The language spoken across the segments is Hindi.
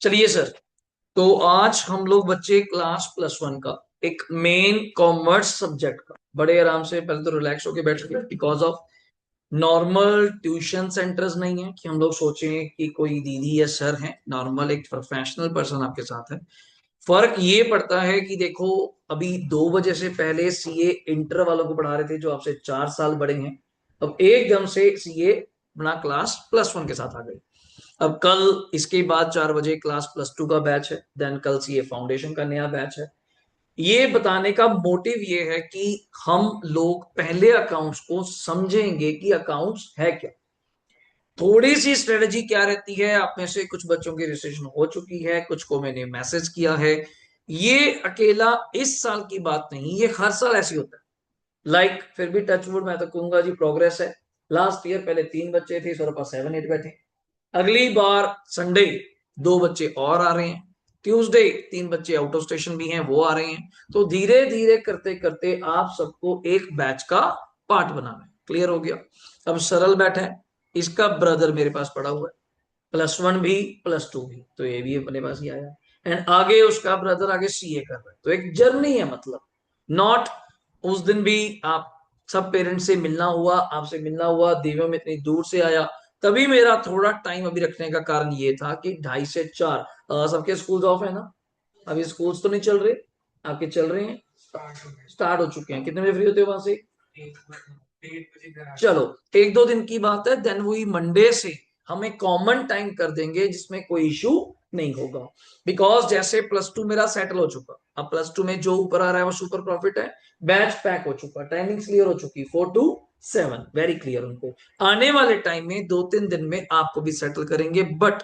चलिए सर। तो आज हम लोग बच्चे क्लास +1 का एक मेन कॉमर्स सब्जेक्ट का बड़े आराम से पहले तो रिलैक्स होके बैठेंगे because of normal tuition centres नहीं है कि हम लोग सोचें कि कोई दीदी या सर है। नॉर्मल एक प्रोफेशनल पर्सन आपके साथ है। फर्क ये पड़ता है कि देखो, अभी 2 बजे से पहले सीए इंटर वालों को पढ़ा रहे थे जो आपसे 4 साल बड़े हैं। अब एकदम से सीए अपना क्लास +1 के साथ आ गए। अब कल इसके बाद 4 बजे क्लास +2 का बैच है, देन कल सीए फाउंडेशन का नया बैच है। ये बताने का मोटिव ये है कि हम लोग पहले अकाउंट्स को समझेंगे कि अकाउंट्स है क्या। थोड़ी सी स्ट्रेटजी क्या रहती है, आप में से कुछ बच्चों की रजिस्ट्रेशन हो चुकी है, कुछ को मैंने मैसेज किया है। ये अकेला इस साल की बात नहीं, ये हर साल ऐसे होता है। फिर भी टचवुड मैं तो कहूंगा जी, प्रोग्रेस है। लास्ट ईयर पहले 3 बच्चे थे, इस बार पास 7-8 बैठे। अगली बार संडे 2 बच्चे और आ रहे हैं। ट्यूसडे 3 बच्चे आउट ऑफ स्टेशन भी हैं, वो आ रहे हैं। तो धीरे धीरे करते करते आप सबको एक बैच का पार्ट बनाना है। क्लियर हो गया? अब सरल बैठा है, इसका ब्रदर मेरे पास पड़ा हुआ है, +1 भी +2 भी, तो ये भी अपने पास ही आया। एंड आगे उसका ब्रदर आगे सीए कर रहा है, तो एक जर्नी है। मतलब नॉट उस दिन भी आप सब पेरेंट्स से मिलना हुआ, आपसे मिलना हुआ, देवियों में इतनी दूर से आया। तभी मेरा थोड़ा टाइम अभी रखने का कारण ये था कि 2:30 से 4 सबके स्कूल ऑफ है ना। अभी स्कूल्स तो नहीं चल रहे, आपके चल रहे हैं, स्टार्ट हो चुके हैं। कितने बजे फ्री होते हो वहां से? चलो, 1-2 दिन की बात है, देन वही मंडे से हम एक कॉमन टाइम कर देंगे जिसमें कोई इशू नहीं होगा। बिकॉज जैसे +2 मेरा सेटल हो चुका, अब +2 में जो ऊपर आ रहा है वो सुपर प्रॉफिट है। बैच पैक हो चुका, टाइमिंग क्लियर हो चुकी, 4 to 7 वेरी क्लियर। उनको आने वाले टाइम में 2-3 दिन में आपको भी सेटल करेंगे। बट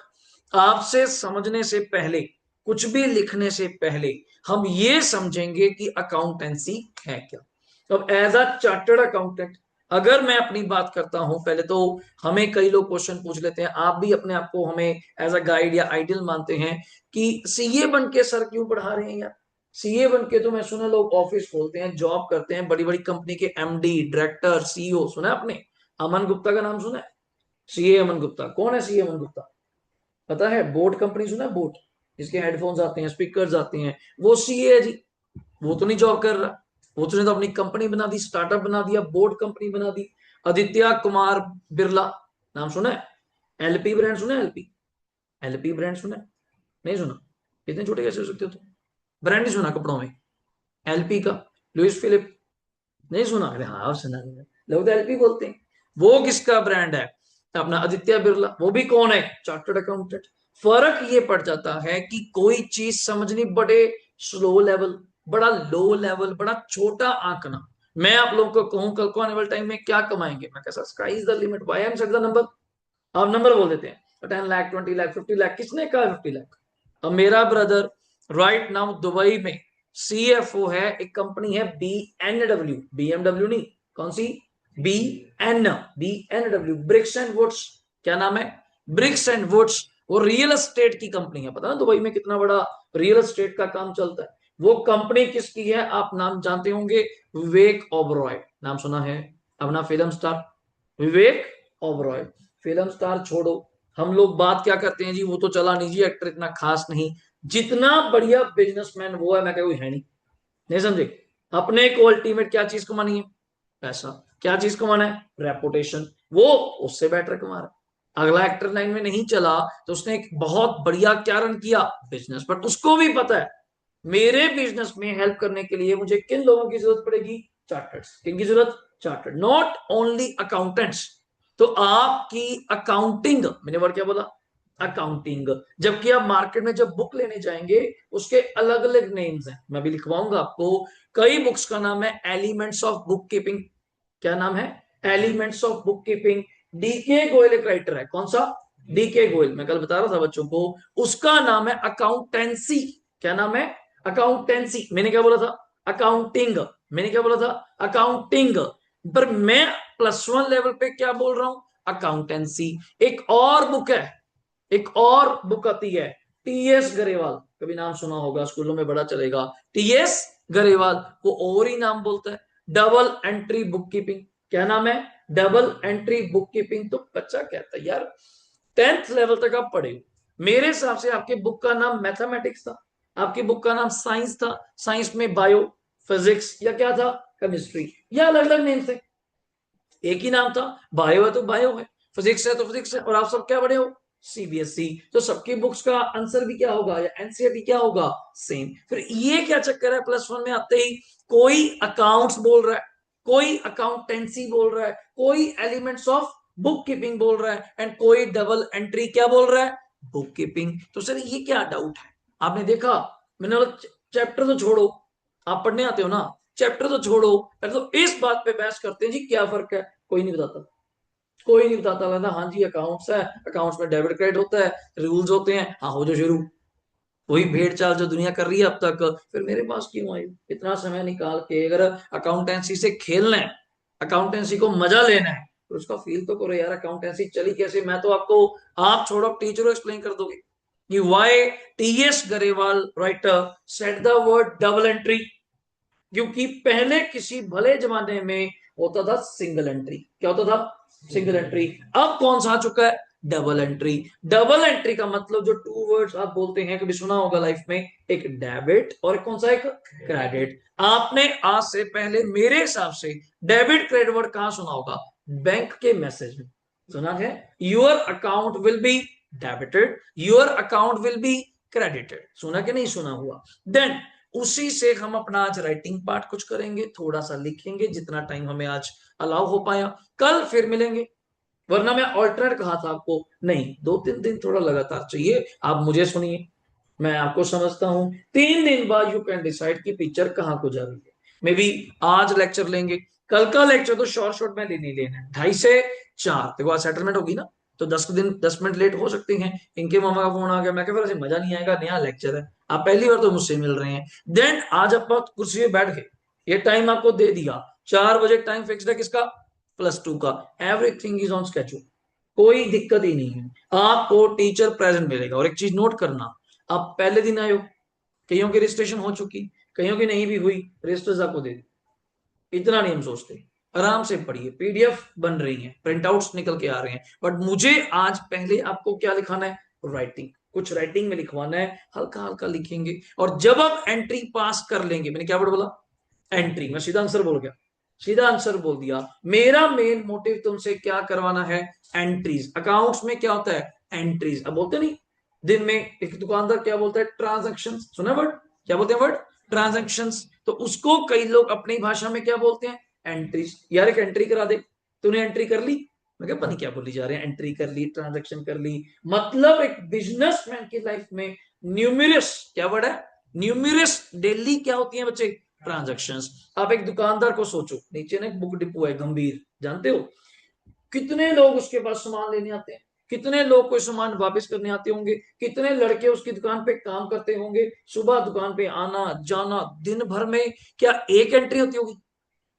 आपसे समझने से पहले, कुछ भी लिखने से पहले, हम ये समझेंगे कि अकाउंटेंसी है क्या। अब एज अ चार्टर्ड अकाउंटेंट अगर मैं अपनी बात करता हूं, पहले तो हमें कई लोग क्वेश्चन पूछ लेते हैं, आप भी अपने आप को हमें एज अ गाइड या आइडियल मानते हैं कि सीए बन के सर क्यों पढ़ा रहे हैं यार। सीए बन के तो मैं सुना लोग ऑफिस खोलते हैं, जॉब करते हैं, बड़ी बड़ी कंपनी के एमडी, डायरेक्टर, सीईओ सुना है आपने? अमन गुप्ता का नाम सुना है? सीए अमन गुप्ता कौन है? सीए अमन गुप्ता पता है? बोट कंपनी सुना है? बोट, जिसके हेडफोन्स आते हैं, स्पीकर्स आते हैं, वो सीए है जी। वो तो नहीं जॉब कर रहा, वो तो ने तो अपनी कंपनी बना दी, स्टार्टअप बना दिया, बोर्ड कंपनी बना दी। आदित्य कुमार बिरला नाम सुना है? एलपी ब्रांड सुना है? एलपी, एलपी ब्रांड सुना है? नहीं सुना? इतने छोटे कैसे हो सकते हो? तो ब्रांड नहीं सुना कपड़ों में? एलपी का, लुइस फिलिप, नहीं सुना? अरे हाँ सुना, लोग तो एलपी बोलते हैं। वो किसका ब्रांड है? अपना आदित्य बिरला। वो भी कौन है? Chartered accountant. फर्क ये पड़ जाता है कि कोई चीज समझनी बड़े स्लो लेवल, बड़ा लो लेवल, बड़ा छोटा आंकना। मैं आप लोगों को कहूं कल को आने वाले टाइम में क्या कमाएंगे, मैं कैसा sky is the limit, why I M set the number. आप नंबर बोल देते हैं 10 लाख, 20 लाख, 50 लाख, किसने कहा 50 लाख? अब मेरा ब्रदर राइट नाउ दुबई में सीएफओ है, एक कंपनी है BNW, बीएमडब्ल्यू नहीं, कौन सी? B N BNW, Bricks and Woods. क्या नाम है? Bricks and Woods. वो रियल एस्टेट की कंपनी है, पता ना दुबई में कितना बड़ा रियल एस्टेट का काम चलता है। वो कंपनी किसकी है आप नाम जानते होंगे? विवेक ओबरॉय, नाम सुना है? अपना film star Vivek Oberoi. Film star छोड़ो, हम लोग बात क्या करते हैं जी, वो तो चला निजी एक्टर, इतना खास नहीं। जितना बढ़िया बिजनेसमैन वो है, मैं कोई है नहीं। नहीं समझे? अपने को अल्टीमेट क्या चीज कमानी है? पैसा। क्या चीज कमाना है? रेपुटेशन। वो उससे बेटर कमा रहा है। अगला एक्टर लाइन में नहीं चला तो उसने एक बहुत बढ़िया क्या रन किया? बिजनेस। बट उसको भी पता है मेरे बिजनेस में हेल्प करने के लिए मुझे किन लोगों की जरूरत पड़ेगी? चार्टर्स। किन की जरूरत? Chartered, not only accountants. तो आपकी अकाउंटिंग, मैंने वर्ड क्या बोला? अकाउंटिंग। जबकि आप मार्केट में जब बुक लेने जाएंगे, उसके अलग अलग नेम्स हैं, मैं भी लिखवाऊंगा आपको। कई बुक्स का नाम है एलिमेंट्स ऑफ बुक कीपिंग। क्या नाम है? Elements of book keeping. DK Goyal एक राइटर है, कौन सा? डीके गोयल, मैं कल बता रहा था बच्चों को। उसका नाम है अकाउंटेंसी। क्या नाम है? अकाउंटेंसी। मैंने क्या बोला था? अकाउंटिंग। मैंने क्या बोला था? अकाउंटिंग। पर मैं +1 लेवल पे क्या बोल रहा हूं? अकाउंटेंसी। एक और बुक है, एक और बुक आती है, टीएस गरेवाल, कभी नाम सुना होगा, स्कूलों में बड़ा चलेगा। टीएस गरेवाल, वो और ही नाम बोलता है, डबल एंट्री बुक कीपिंग। क्या नाम है? Double entry book keeping. तो बच्चा कहता है यार 10th लेवल तक आप पढ़े, मेरे हिसाब से आपके बुक का नाम मैथमेटिक्स था, आपकी बुक का नाम साइंस था, साइंस में बायो, फिजिक्स या क्या था, केमिस्ट्री, या अलग अलग नेम थे, एक ही नाम था। बायो है तो बायो है, फिजिक्स है तो फिजिक्स है, और आप सब क्या बड़े हो, सीबीएसई, तो सबकी बुक्स का आंसर भी क्या होगा या एनसीईआरटी क्या होगा, सेम। फिर ये क्या चक्कर है, प्लस वन में आते ही कोई अकाउंट्स बोल रहा है, कोई अकाउंटेंसी बोल रहा है, कोई एलिमेंट्स ऑफ बुक कीपिंग बोल रहा है, एंड कोई डबल एंट्री क्या बोल रहा है, बुक कीपिंग। तो सर ये क्या डाउट है, आपने देखा, मैंने बोला चैप्टर तो छोड़ो, आप पढ़ने आते हो ना, चैप्टर तो छोड़ो, तो इस बात पे बहस करते हैं जी क्या फर्क है, कोई नहीं बताता, कोई नहीं बताता, लगता हाँ जी अकाउंट्स है, अकाउंट्स में डेबिट क्रेडिट होता है, रूल्स होते हैं, हाँ हो जो शुरू, वही भेड़ चाल जो दुनिया कर रही है अब तक, फिर मेरे पास क्यों आई, इतना समय निकाल के, अगर अकाउंटेंसी से खेलना है, अकाउंटेंसी को मजा लेना है, तो उसका फील तो करो यार, अकाउंटेंसी चली कैसे, मैं तो आपको, आप छोड़ो टीचर एक्सप्लेन कर दोगे कि why TS Grewal writer set the word double entry, क्योंकि पहले किसी भले जमाने में होता था सिंगल एंट्री, क्या होता था, सिंगल एंट्री, अब कौन सा आ चुका है, डबल एंट्री। डबल एंट्री का मतलब जो टू वर्ड्स आप बोलते हैं, कभी सुना होगा लाइफ में, एक डेबिट और कौन सा एक क्रेडिट। आपने आज से पहले मेरे हिसाब से डेबिट क्रेडिट वर्ड कहां सुना होगा, बैंक के मैसेज में सुना है, your account will be debited, your account will be credited, सुना कि नहीं सुना हुआ। देन उसी से हम अपना आज राइटिंग पार्ट कुछ करेंगे, थोड़ा सा लिखेंगे, जितना टाइम हमें आज अलाउ हो पाया, कल फिर मिलेंगे, वरना मैं ऑल्टरनेट कहा था आपको, नहीं 2-3 दिन थोड़ा लगातार चाहिए, आप मुझे सुनिए, मैं आपको समझता हूं, 3 दिन बाद यू कैन डिसाइड की पिक्चर कहां को जा रही है। मे बी आज लेक्चर लेंगे, कल का लेक्चर तो शॉर्ट शॉर्ट में लेने लेना है, 2:30 से 4, देखो आज सेटलमेंट होगी ना, तो 10 मिनट लेट हो सकते हैं, इनके मामा का फोन आ गया, मैं फिर मजा नहीं आएगा, नया लेक्चर है, आप पहली बार तो मुझसे मिल रहे हैं। देन आज आप कुर्सी पे बैठ गए, ये टाइम आपको दे दिया, 4 बजे टाइम फिक्स्ड है किसका, +2 का, एवरीथिंग इज ऑन स्केड्यूल, कोई दिक्कत ही नहीं है, आपको टीचर प्रेजेंट मिलेगा। और एक चीज नोट करना, आप पहले दिन आए हो, कईयों की रजिस्ट्रेशन हो चुकी, कईयों की नहीं भी हुई, रजिस्टर्स आपको दे दी, इतना नहीं हम सोचते, आराम से पढ़िए, पीडीएफ बन रही है, प्रिंट आउट्स निकल के आ रहे हैं, बट मुझे आज पहले आपको क्या लिखाना है, राइटिंग, कुछ राइटिंग में लिखवाना है, हल्का हल्का लिखेंगे, और जब आप एंट्री पास कर लेंगे, मैंने क्या वर्ड बोला, एंट्री, मैं सीधा आंसर बोल गया, सीधा आंसर बोल दिया, मेरा मेन मोटिव तुमसे क्या करवाना है, एंट्रीज, अकाउंट्स में क्या होता है, एंट्रीज, अब बोलते नहीं, दिन में एक दुकानदार क्या बोलता है, ट्रांजेक्शन, सुना वर्ड, क्या बोलते हैं वर्ड, ट्रांजेक्शन, तो उसको कई लोग अपनी भाषा में क्या बोलते हैं, एंट्रीज, यार एक एंट्री करा दे, तूने एंट्री कर ली, मैं क्या पता क्या बोली जा रहे हैं, एंट्री कर ली, ट्रांजेक्शन कर ली, मतलब एक बिजनेसमैन की लाइफ में न्यूमरस, क्या वर्ड है, न्यूमरस डेली क्या होती है बच्चे, ट्रांजेक्शन्स। आप एक दुकानदार को सोचो, नीचे ना एक बुक डिपो है गंभीर, जानते हो, कितने लोग उसके पास सामान लेने आते हैं, कितने लोग कोई सामान वापस करने आते होंगे, कितने लड़के उसकी दुकान पे काम करते होंगे, सुबह दुकान पे आना जाना, दिन भर में क्या एक एंट्री होती होगी,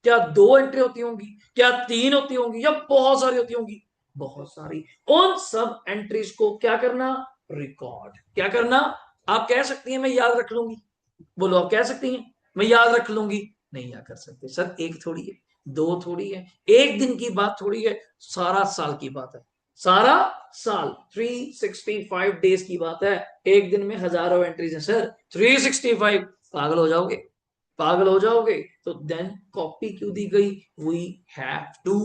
क्या 2 एंट्री होती होंगी, क्या 3 होती होंगी, या बहुत सारी होती होंगी, बहुत सारी, उन सब एंट्रीज को क्या करना, रिकॉर्ड, क्या करना, आप कह सकती हैं मैं याद रख लूंगी, बोलो आप कह सकती हैं मैं याद रख लूंगी, नहीं याद कर सकते सर, एक थोड़ी है, दो थोड़ी है, एक दिन की बात थोड़ी है, सारा साल की बात है, सारा साल 365 डेज की बात है, एक दिन में हजारों एंट्रीज है सर, 365, पागल हो जाओगे, पागल हो जाओगे, तो देन कॉपी क्यों दी गई, we have to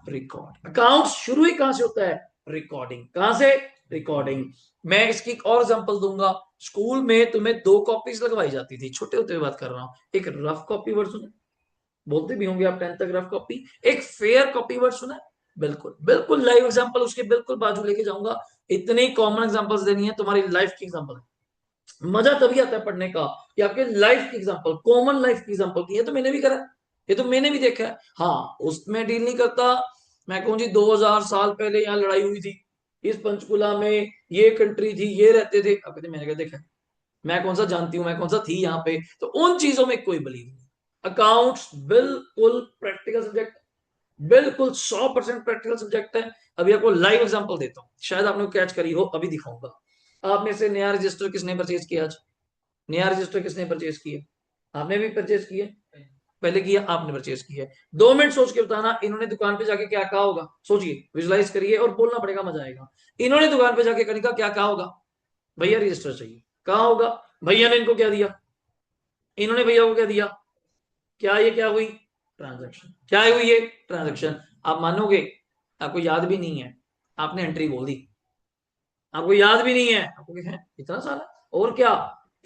record, account शुरू ही कहां से होता है, रिकॉर्डिंग, कहां से, रिकॉर्डिंग। मैं इसकी एक और एग्जांपल दूंगा, स्कूल में तुम्हें 2 कॉपीज लगवाई जाती थी, छोटे होते हुए बात कर रहा हूं, एक रफ कॉपी वर्ड सुना, बोलते भी होंगे आप 10th तक रफ कॉपी, एक फेयर कॉपी वर्ड सुना, बिल्कुल बिल्कुल लाइव एग्जांपल उसके बिल्कुल बाजू लेके जाऊंगा, इतनी कॉमन एग्जांपल्स देनी है, तुम्हारी लाइफ की एग्जांपल, मजा तभी आता है पढ़ने का कि आपके लाइफ की एग्जांपल, कॉमन लाइफ की एग्जांपल की, ये तो मैंने भी करा, ये तो मैंने भी देखा है, हाँ उसमें डील नहीं करता, मैं कहूँ जी 2000 साल पहले यहाँ लड़ाई हुई थी, इस पंचकुला में ये कंट्री थी, ये रहते थे, अब कहते मैंने क्या देखा, मैं कौन सा जानती हूँ, मैं कौन सा थी यहाँ पे, तो उन चीजों में कोई बिलीव नहीं। अकाउंट्स बिल्कुल प्रैक्टिकल सब्जेक्ट, बिल्कुल 100% प्रैक्टिकल सब्जेक्ट है। अभी आपको लाइव एग्जांपल देता हूँ, शायद आपने कैच करी हो, अभी दिखाऊंगा। आप में से नया रजिस्टर किसने परचेज किया आज, नया रजिस्टर किसने परचेज किया, आपने भी परचेज किया, पहले किया आपने परचेज किया, 2 मिनट सोच के बताना इन्होंने दुकान पे जाके क्या कहा होगा, सोचिए, विजुलाइज करिए और बोलना पड़ेगा, मजा आएगा, इन्होंने दुकान पे जाके कनिका क्या कहा होगा, भैया रजिस्टर चाहिए, कहाँ होगा? भैया ने इनको क्या दिया, इन्होंने भैया को क्या दिया, क्या ये क्या हुई, ट्रांजैक्शन। क्या हुई ये ट्रांजैक्शन। आप मानोगे आपको याद भी नहीं है, आपने एंट्री बोल दी, आपको याद भी नहीं है, आपको क्या है इतना सारा, और क्या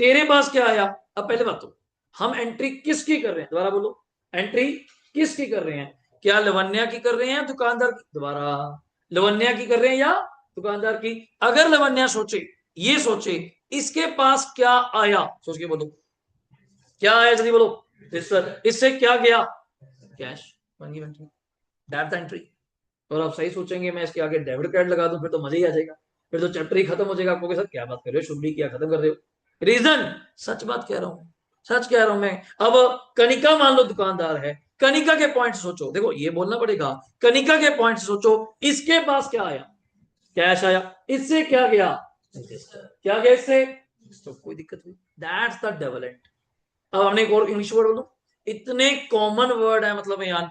तेरे पास क्या आया। अब पहले बात तो हम एंट्री किसकी कर रहे हैं, दोबारा बोलो, एंट्री किसकी कर रहे हैं, क्या लवन्या की कर रहे हैं दुकानदार की, दोबारा लवन्या की कर रहे हैं या दुकानदार की। अगर लवन्या सोचे, ये सोचे इसके पास क्या आया, सोच के बोलो क्या आया, जल्दी बोलो, इससे क्या गया, कैश, बन गई एंट्री, दैट्स एंट्री। और आप सही सोचेंगे मैं इसके आगे डेबिट कार्ड लगा दूं फिर तो मजा ही आ जाएगा, फिर तो चैप्टर ही खत्म हो जाएगा। आपको सर क्या बात कर रहे हो, शुभ भी किया खत्म कर रहे हो। रीजन, सच बात कह रहा हूं, सच कह रहा हूं मैं। अब कनिका मान लो दुकानदार है, कनिका के पॉइंट सोचो, देखो ये बोलना पड़ेगा, कनिका के पॉइंट सोचो, इसके पास क्या आया, कैश आया, इससे क्या गया, क्या गया इससे, तो कोई दिक्कत नहीं, दैट्स द डेवलपमेंट। अब हमने एक और इंग्लिश वर्ड बोलो, इतने कॉमन वर्ड है मतलब यार,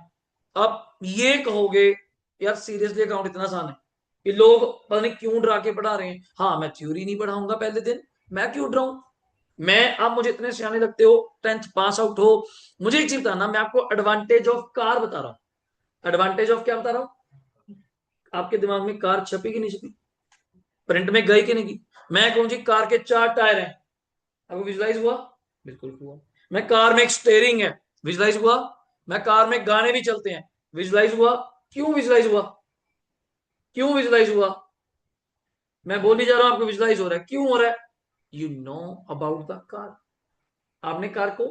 अब ये कहोगे यार सीरियसली अकाउंट इतना आसान है कि लोग पता नहीं क्यों डरा के पढ़ा रहे हैं। हाँ मैं थ्योरी नहीं पढ़ाऊंगा पहले दिन, मैं क्यों डराऊं, मैं, आप मुझे इतने सियाने लगते हो, 10th पास आउट हो, मुझे एक चीज बताना, मैं आपको एडवांटेज ऑफ कार बता रहा हूँ, एडवांटेज ऑफ क्या बता रहा हूँ, आपके दिमाग में कार छपी कि नहीं छपी, प्रिंट में गई कि नहीं गई। मैं कहूँ जी कार के 4 टायर हैं, आपको विजुलाइज हुआ, बिल्कुल हुआ। मैं कार में एक स्टेयरिंग है, विजुलाइज हुआ। मैं कार में गाने भी चलते हैं, विजुलाइज हुआ। क्यों विजुलाइज हुआ, क्यों विजुलाइज हुआ, मैं बोल ही जा रहा हूं आपको विजुलाइज हो रहा है, क्यों हो रहा है, you know about the car, आपने कार को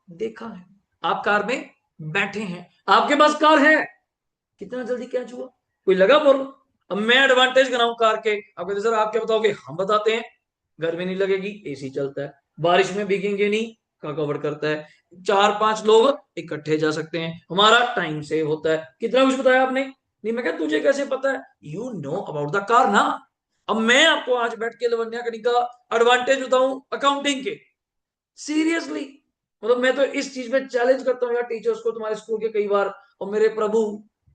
देखा है, आप कार में बैठे हैं, आपके पास कार है, कितना जल्दी कैच हुआ, कोई लगा बोल। अब मैं एडवांटेज कराऊं कार के, आप कहते सर आप क्या बताओगे, हम बताते हैं, गर्मी नहीं लगेगी, एसी चलता है, बारिश में भीगेंगे नहीं, का कवर करता है, 4-5 लोग इकट्ठे जा सकते हैं, हमारा टाइम सेव होता है, कितना कुछ बताया आपने। नहीं मैं क्या तुझे कैसे पता है, you know about the car ना। अब मैं आपको आज बैठ के लवन्या कड़ी का एडवांटेज बताऊं अकाउंटिंग के, सीरियसली, मतलब मैं तो इस चीज में चैलेंज करता हूँ यार टीचर्स को, तुम्हारे स्कूल के कई बार, और मेरे प्रभु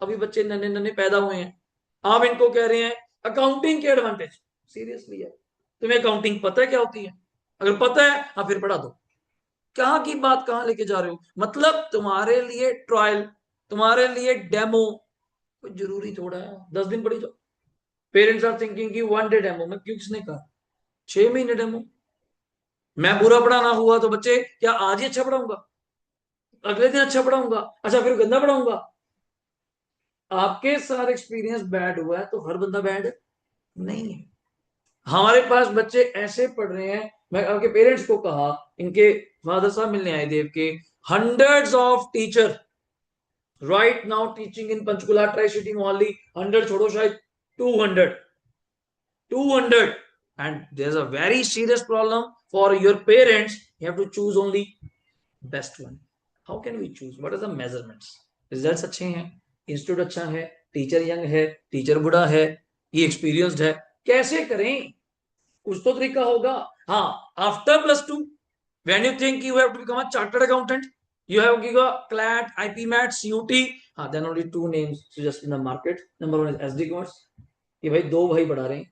अभी बच्चे नन्हे नन्हे पैदा हुए हैं, आप इनको कह रहे हैं अकाउंटिंग के एडवांटेज, सीरियसली है, तुम्हें अकाउंटिंग पता है क्या होती है, अगर पता है हाँ फिर पढ़ा दो, कहाँ की बात कहाँ लेके जा रहे हो, मतलब तुम्हारे लिए ट्रायल, तुम्हारे लिए डेमो, कोई जरूरी थोड़ा है 10 दिन पढ़ी जाओ। पेरेंट्स आर थिंकिंग कि 1 डे डेमो, मैं क्यों, किसने कहा 6 महीने डेमो, मैं बुरा पढ़ाना हुआ तो बच्चे क्या आज ही अच्छा पढ़ाऊंगा, अगले दिन अच्छा पढ़ाऊंगा, अच्छा फिर गंदा पढ़ाऊंगा। आपके साथ एक्सपीरियंस बैड हुआ है तो हर बंदा बैड नहीं है। हमारे पास बच्चे ऐसे पढ़ रहे हैं, मैं आपके पेरेंट्स को कहा, इनके फादर साहब मिलने आए देव के, hundreds of teacher right now teaching in Panchkula tri city Mohali, 100 छोड़ो शायद 200, 200, and there's a very serious problem for your parents, you have to choose only best one. How can we choose, what are the measurements, results अच्छे हैं, इंस्टीट्यूट अच्छा है, टीचर यंग है, टीचर बुढ़ा है, ये एक्सपीरियंस्ड है, कैसे करें, कुछ तो तरीका होगा। हाँ, after +2 when you think you have to become a chartered accountant, you have given CLAT, IPMAT, CUT, हाँ then only 2 names suggest in the market, नंबर 1 is SD Commerce, ये भाई 2 भाई पढ़ा रहे हैं,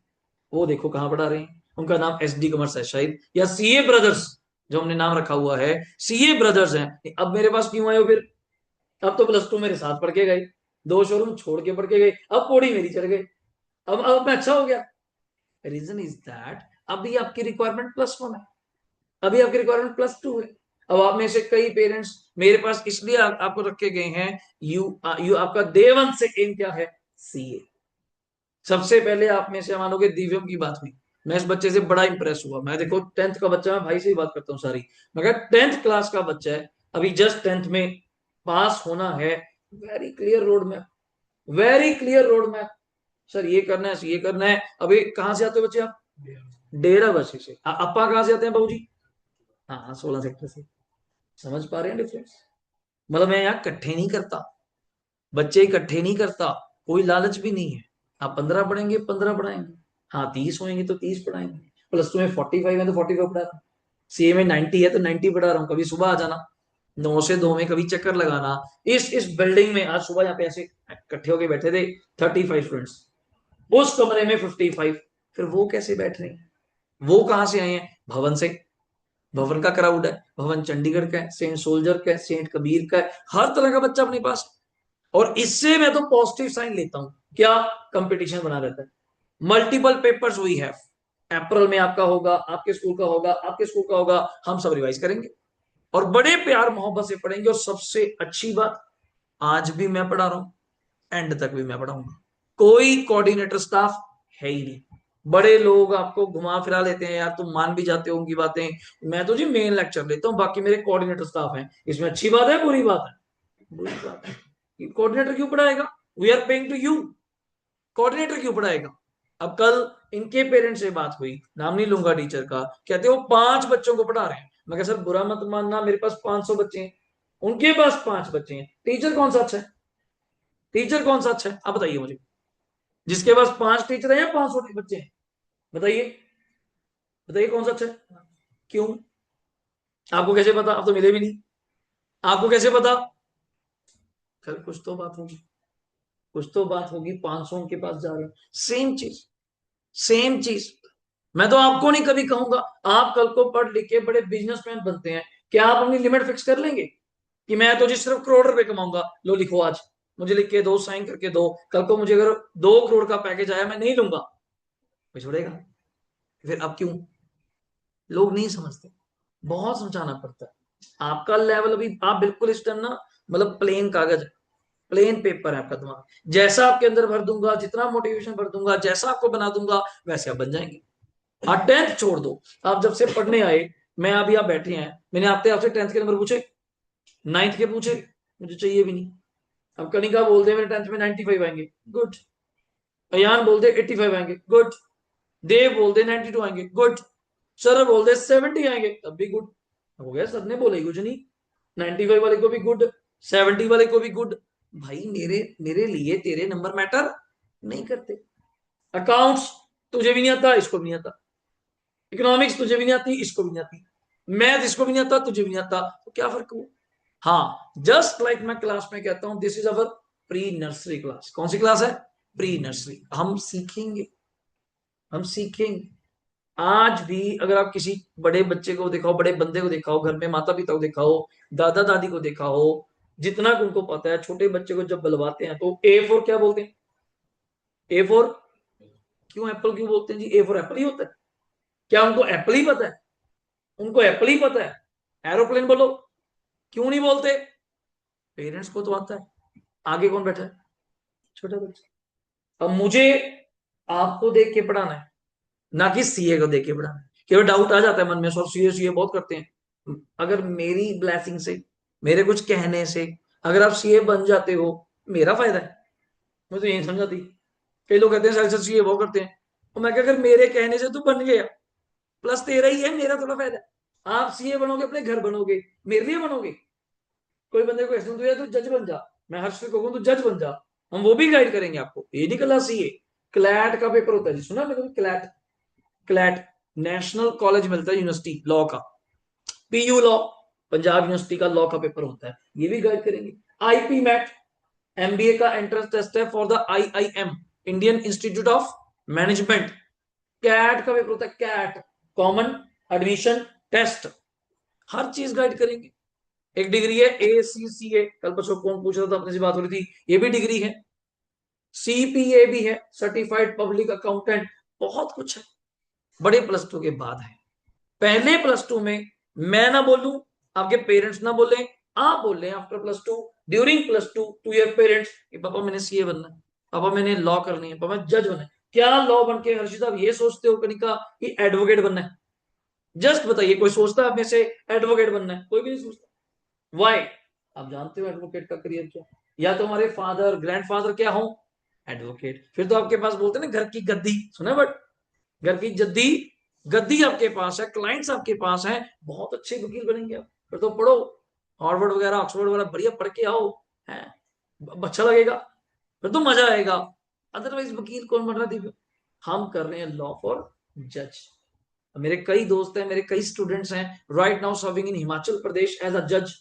वो देखो कहाँ पढ़ा रहे हैं, उनका नाम SD कॉमर्स है शायद, या सीए ब्रदर्स जो हमने नाम रखा हुआ है, सीए ब्रदर्स हैं। अब मेरे पास क्यों आए हो फिर, अब तो +2 मेरे साथ पढ़ के गए, 2 शोरूम छोड़ के पढ़ के गए, अब पौड़ी मेरी चढ़ गए, अब मैं अच्छा हो गया। रीजन इज दैट अभी आपकी रिक्वायरमेंट +1 है, अभी आपकी रिक्वायरमेंट +2 है। अब आप में से कई पेरेंट्स मेरे पास इसलिए आपको रखे गए हैं, यू आपका देवन से एम क्या है, सीए। सबसे पहले आप में से मानोगे दिव्यम की बात हुई, मैं इस बच्चे से बड़ा इंप्रेस हुआ, मैं देखो 10th का बच्चा, मैं भाई से ही बात करता हूँ सारी, मगर 10th क्लास का बच्चा है, अभी जस्ट 10th में पास होना है, very clear road map, very clear road map, sir ये करना है, ये करना है। अभी कहाँ से आते हो बच्चे आप, डेरा बसी से, अपा कहाँ से आते हैं बाबूजी, हाँ 16 सेक्टर से, समझ पा रहे हैं डिफरेंस, मतलब मैं यहाँ इकट्ठे नहीं करता, बच्चे इकट्ठे नहीं करता, कोई लालच भी नहीं है, आप 15 पढ़ेंगे 15 पढ़ाएंगे, हाँ 30 होंगे तो 30 पढ़ाएंगे, +2 में 45 है तो 45 पढ़ा रहा हूँ, सीए में 90 है तो 90 पढ़ा रहा हूँ, कभी सुबह आ जाना 9 से 2 में, कभी चक्कर लगाना, इस बिल्डिंग में आज सुबह यहाँ पे ऐसे इकट्ठे होके बैठे थे 35 स्टूडेंट्स, उस कमरे में 55, फिर वो कैसे बैठ रहे हैं, वो कहां से आए हैं? भवन से। भवन का क्राउड है, भवन चंडीगढ़ का है, सेंट सोल्जर का है, सेंट कबीर का है, हर तरह का बच्चा अपने पास। और इससे मैं तो पॉजिटिव साइन लेता हूं, क्या कंपटीशन बना रहता है। मल्टीपल पेपर्स वी हैव, अप्रैल में आपका होगा, आपके स्कूल का होगा, आपके स्कूल का होगा, हम सब रिवाइज करेंगे और बड़े प्यार मोहब्बत से पढ़ेंगे। और सबसे अच्छी बात, आज भी मैं पढ़ा रहा हूं, एंड तक भी मैं पढ़ाऊंगा। कोई कोऑर्डिनेटर स्टाफ है ही नहीं। बड़े लोग आपको घुमा फिरा लेते हैं, यार तुम मान भी जाते हो उनकी बातें। मैं तो जी मेन लेक्चर लेता हूँ, बाकी मेरे कोऑर्डिनेटर स्टाफ हैं। इसमें अच्छी बात है, बुरी बात है? बुरी बात है। कोऑर्डिनेटर क्यों पढ़ाएगा? We are paying to you. Coordinator क्यों पढ़ाएगा? अब कल इनके पेरेंट्स से बात हुई, नाम नहीं लूंगा टीचर का, कहते वो 5 बच्चों को पढ़ा रहे हैं। मैं कहा सर बुरा मत मानना, मेरे पास 500 बच्चे हैं, उनके पास 5 बच्चे हैं, टीचर कौन सा अच्छा है? टीचर कौन सा अच्छा है? आप बताइए मुझे, जिसके पास 5 टीचर है या 500 बच्चे हैं? बताइए, बताइए कौन सा अच्छा है? क्यों? आपको कैसे पता? आप तो मिले भी नहीं, आपको कैसे पता? कल कुछ तो बात होगी, कुछ तो बात होगी। 500 के पास जा रहे हैं, सेम चीज, सेम चीज। मैं तो आपको नहीं कभी कहूंगा, आप कल को पढ़ लिख के बड़े बिजनेसमैन बनते हैं, क्या आप अपनी लिमिट फिक्स कर लेंगे कि मैं तो जी सिर्फ करोड़ रुपए कमाऊंगा? लो लिखो आज, मुझे लिख के दो, साइन करके दो। कल को मुझे अगर 2 करोड़ का पैकेज आया, मैं नहीं लूंगा, कोई छोड़ेगा? फिर अब क्यों? लोग नहीं समझते, बहुत समझाना पड़ता है। आपका लेवल अभी, आप बिल्कुल इस टाइम ना, मतलब प्लेन कागज है, प्लेन पेपर है आपका दिमाग। जैसा आपके अंदर भर दूंगा, जितना मोटिवेशन भर दूंगा, जैसा आपको बना दूंगा, वैसे आप बन जाएंगे। हाँ, 10th छोड़ दो, आप जब से पढ़ने आए, मैं अभी आप बैठे हैं, मैंने आपसे 10th के नंबर पूछे, 9th के पूछे? मुझे चाहिए भी नहीं। अब कनिका बोल दे मेरे 10th में 95 आएंगे, गुड। अयान बोल दे 85 आएंगे, गुड। देव बोल दे 92 आएंगे, गुड। सर बोल दे 70 आएंगे, तब भी गुड। हो गया, सर ने बोला ही कुछ नहीं। 95 वाले को भी गुड, 70 वाले को भी गुड। भाई मेरे मेरे लिए तेरे नंबर मैटर नहीं करते। अकाउंट्स तुझे भी नहीं आता, इसको भी नहीं आता। इकोनॉमिक्स तुझे भी नहीं आती, इसको भी नहीं आती। मैथ इसको भी नहीं आता, तुझे भी नहीं आता, तो क्या फर्क हुआ? हाँ, जस्ट लाइक मैं क्लास में कहता हूं, this is our pre nursery class. कौन सी क्लास है? Pre nursery. हम सीखेंगे, हम सीखेंगे। आज भी अगर आप किसी बड़े बच्चे को दिखाओ, बड़े बंदे को दिखाओ, घर में माता पिता को दिखाओ, दादा दादी को दिखाओ, जितना उनको पता है, छोटे बच्चे को जब बुलवाते हैं तो ए फॉर क्या बोलते हैं? ए फॉर, क्यों एप्पल क्यों बोलते हैं जी? ए फॉर एप्पल ही होता है। क्या उनको एप्पल ही पता है? उनको एप्पल ही पता है? एरोप्लेन बोलो, क्यों नहीं बोलते? पेरेंट्स को तो आता है। आगे कौन बैठा है? छोटा बच्चा। अब मुझे आपको देख के पढ़ाना है, ना कि सीए को देख के पढ़ाना है। केवल डाउट आ जाता है मन में, सर सीए सीए बहुत करते हैं। अगर मेरी ब्लेसिंग से, मेरे कुछ कहने से अगर आप सीए बन जाते हो, मेरा फायदा है। मुझे तो यही समझाती। कई लोग कहते हैं सर सीए बहुत करते हैं, तो मैं क्या, अगर मेरे कहने से तू बन गया, प्लस तेरा ही है, मेरा थोड़ा फायदा है। आप सीए बनोगे, अपने घर बनोगे, मेरे लिए बनोगे। कोई बंदे को ऐसे तो जज बन जा, मैं हर्ष से कहूँ तो जज बन जा, हम वो भी गाइड करेंगे आपको। ये नहीं कला सीए, क्लैट का पेपर होता है जी, सुना मेरे को? क्लैट, क्लैट नेशनल कॉलेज मिलता है, यूनिवर्सिटी लॉ का, पीयू लॉ, पंजाब यूनिवर्सिटी का लॉ का पेपर होता है, ये भी गाइड करेंगे। आईपी मैट, एमबीए का एंट्रेंस टेस्ट है for the IIM, Indian institute of management. CAT का पेपर होता है, कैट, कॉमन एडमिशन टेस्ट, हर चीज गाइड करेंगे। एक डिग्री है एसीसीए, कल परसों कौन पूछ रहा था, अपने से बात हो रही थी, ये भी डिग्री है। सीपीए भी है, सर्टिफाइड पब्लिक अकाउंटेंट, बहुत कुछ है। बड़े प्लस टू के बाद है। पहले प्लस टू में मैं ना बोलूं, आपके पेरेंट्स ना बोले, आप बोल रहे हैं after plus two, during plus two to your parents कि पापा मैंने सीए बनना है, पापा मैंने लॉ करनी है, पापा जज बनना है। क्या लॉ बन के हर्षित आप ये सोचते हो कनिका कि एडवोकेट बनना है? जस्ट बताइए, कोई सोचता है आप में से एडवोकेट बनना है? कोई भी नहीं सोचता। वाई? आप जानते हो एडवोकेट का करियर क्या? या तो हमारे फादर ग्रैंडफादर क्या हो, एडवोकेट। फिर तो आपके पास बोलते हैं ना घर की गद्दी, सुना? बट घर की जद्दी, गद्दी आपके पास है, क्लाइंट्स आपके पास हैं, बहुत अच्छे वकील बनेंगे आप। फिर तो पढ़ो, हार्वर्ड वगैरह, ऑक्सफोर्ड वगैरह, बढ़िया पढ़ के आओ, है अच्छा लगेगा, फिर तो मजा आएगा। अदरवाइज वकील कौन बन रहा थी? हम कर रहे हैं लॉ फॉर जज। मेरे कई दोस्त हैं, मेरे कई स्टूडेंट्स हैं right now serving in Himachal Pradesh as a जज।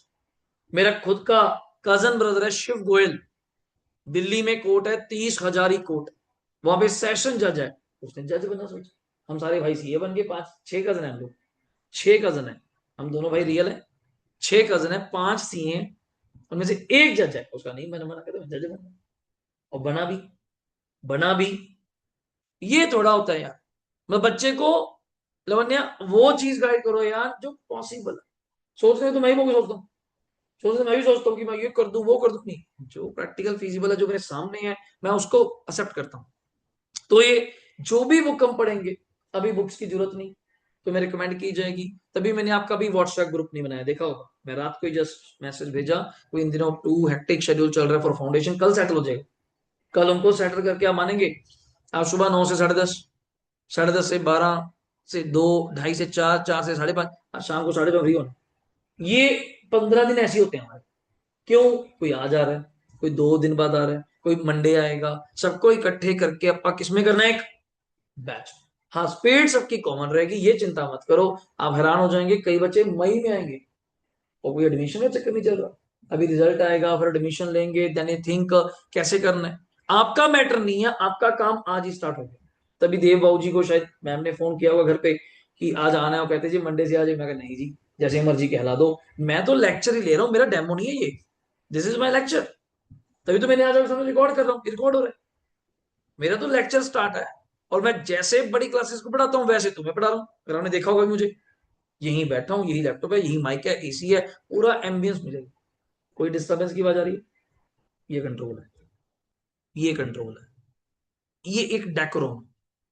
मेरा खुद का कजन ब्रदर है शिव गोयल, दिल्ली में कोर्ट है, 30 हजारी कोर्ट, वहां पे सेशन जज है, उसने जज बनना सोचा। हम सारे भाई सीए बन गए, 5 6 कजन है हम लोग, 6 कजन है, हम दोनों भाई रियल है, 6 कजन है, 5 सीए, उनमें से एक जज है, उसका नहीं मैंने मना कर दिया जज बनना, और बना भी। ये थोड़ा होता है यार। मैं बच्चे को लवन्या वो चीज गाइड करो यार जो पॉसिबल है। सोचते हैं तो मैं भी वो सोचता हूँ, सोचते मैं भी सोचता हूँ कि मैं ये कर दूं वो कर दूं, नहीं, जो प्रैक्टिकल फिजिबल है जो मेरे सामने है मैं उसको एक्सेप्ट करता हूँ। तो ये जो भी बुक हम पढ़ेंगे, अभी बुक्स की जरूरत नहीं, तो मैं रिकमेंड की जाएगी। तभी मैंने आपका भी व्हाट्सएप ग्रुप नहीं बनाया, देखा होगा मैं रात को ही जस्ट मैसेज भेजा, कोई इन दिनों टू हेक्टिक शेड्यूल चल रहा है फॉर फाउंडेशन, कल सेटल हो जाएगा, कल उनको सेटल करके आप मानेंगे, आप सुबह 9 से 10:30, 10:30 से 12 से 2, 2:30 से 4, 4 से 5:30, आज शाम को 5:30 फ्री होना। ये 15 दिन ऐसे होते हैं हमारे। क्यों? कोई आ जा रहा है, कोई 2 दिन बाद आ रहा है, कोई मंडे आएगा, सबको इकट्ठे करके अपा किसमें करना है, एक बैच। हाँ, स्पीड सबकी कॉमन रहेगी, ये चिंता मत करो। आप हैरान हो जाएंगे, कई बच्चे मई में आएंगे और कोई एडमिशन का चक्कर नहीं चल रहा, अभी रिजल्ट आएगा फिर एडमिशन लेंगे, देन यू थिंक कैसे करना है। आपका मैटर नहीं है, आपका काम आज ही स्टार्ट हो गया। तभी देव बाबू जी को शायद मैम ने फोन किया होगा घर पे कि आज आना है, वो कहते जी मंडे से आ जाए, मैं कहा नहीं जी, जैसे मर्जी कहला दो, मैं तो लेक्चर ही ले रहा हूँ, मेरा डेमो नहीं है ये, दिस इज माई लेक्चर। तभी तो मैंने आज सामने रिकॉर्ड कर रहा हूँ, रिकॉर्ड हो रहा है, मेरा तो लेक्चर स्टार्ट है। और मैं जैसे बड़ी क्लासेस को पढ़ाता हूँ वैसे तुम्हें पढ़ा रहा हूँ, अगर आपने देखा होगा मुझे, यहीं बैठा हूँ, यही लैपटॉप है, यही माइक है, एसी है, पूरा एम्बियंस मिलेगा, कोई डिस्टर्बेंस की आवाज आ रही है, ये कंट्रोल है, ये कंट्रोल है, ये एक डेकोरम,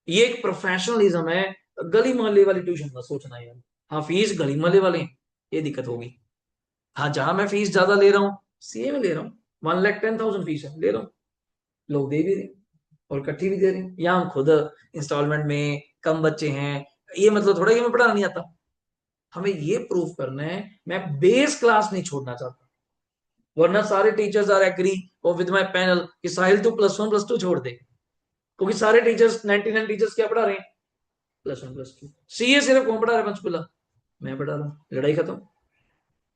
ये एक प्रोफेशनलिज्म है। गली मोहल्ले वाली ट्यूशन का सोचना है यार। हाँ, फीस गली मोहल्ले वाले हैं, ये दिक्कत होगी। हाँ, जहां मैं फीस ज्यादा ले रहा हूँ, सीए में ले रहा हूँ, 1,10,000 फीस है, ले रहा हूँ, लोग दे भी रहे हैं और इकट्ठी भी दे रहे हैं, या हम खुद इंस्टॉलमेंट में, कम बच्चे हैं, ये मतलब थोड़ा कि मैं पढ़ाना नहीं आता, हमें ये प्रूव करना है। मैं बेस क्लास नहीं छोड़ना चाहता, वरना सारे टीचर्स आर एग्री और विद माय पैनल कि साहिल तू +1 +2 छोड़ दे, क्योंकि सारे टीचर्स 99 टीचर्स क्या पढ़ा रहे हैं, +1 +2। सीए सिर्फ कौन पढ़ा रहा है पंचकुला, मैं पढ़ा रहा हूँ, लड़ाई खत्म।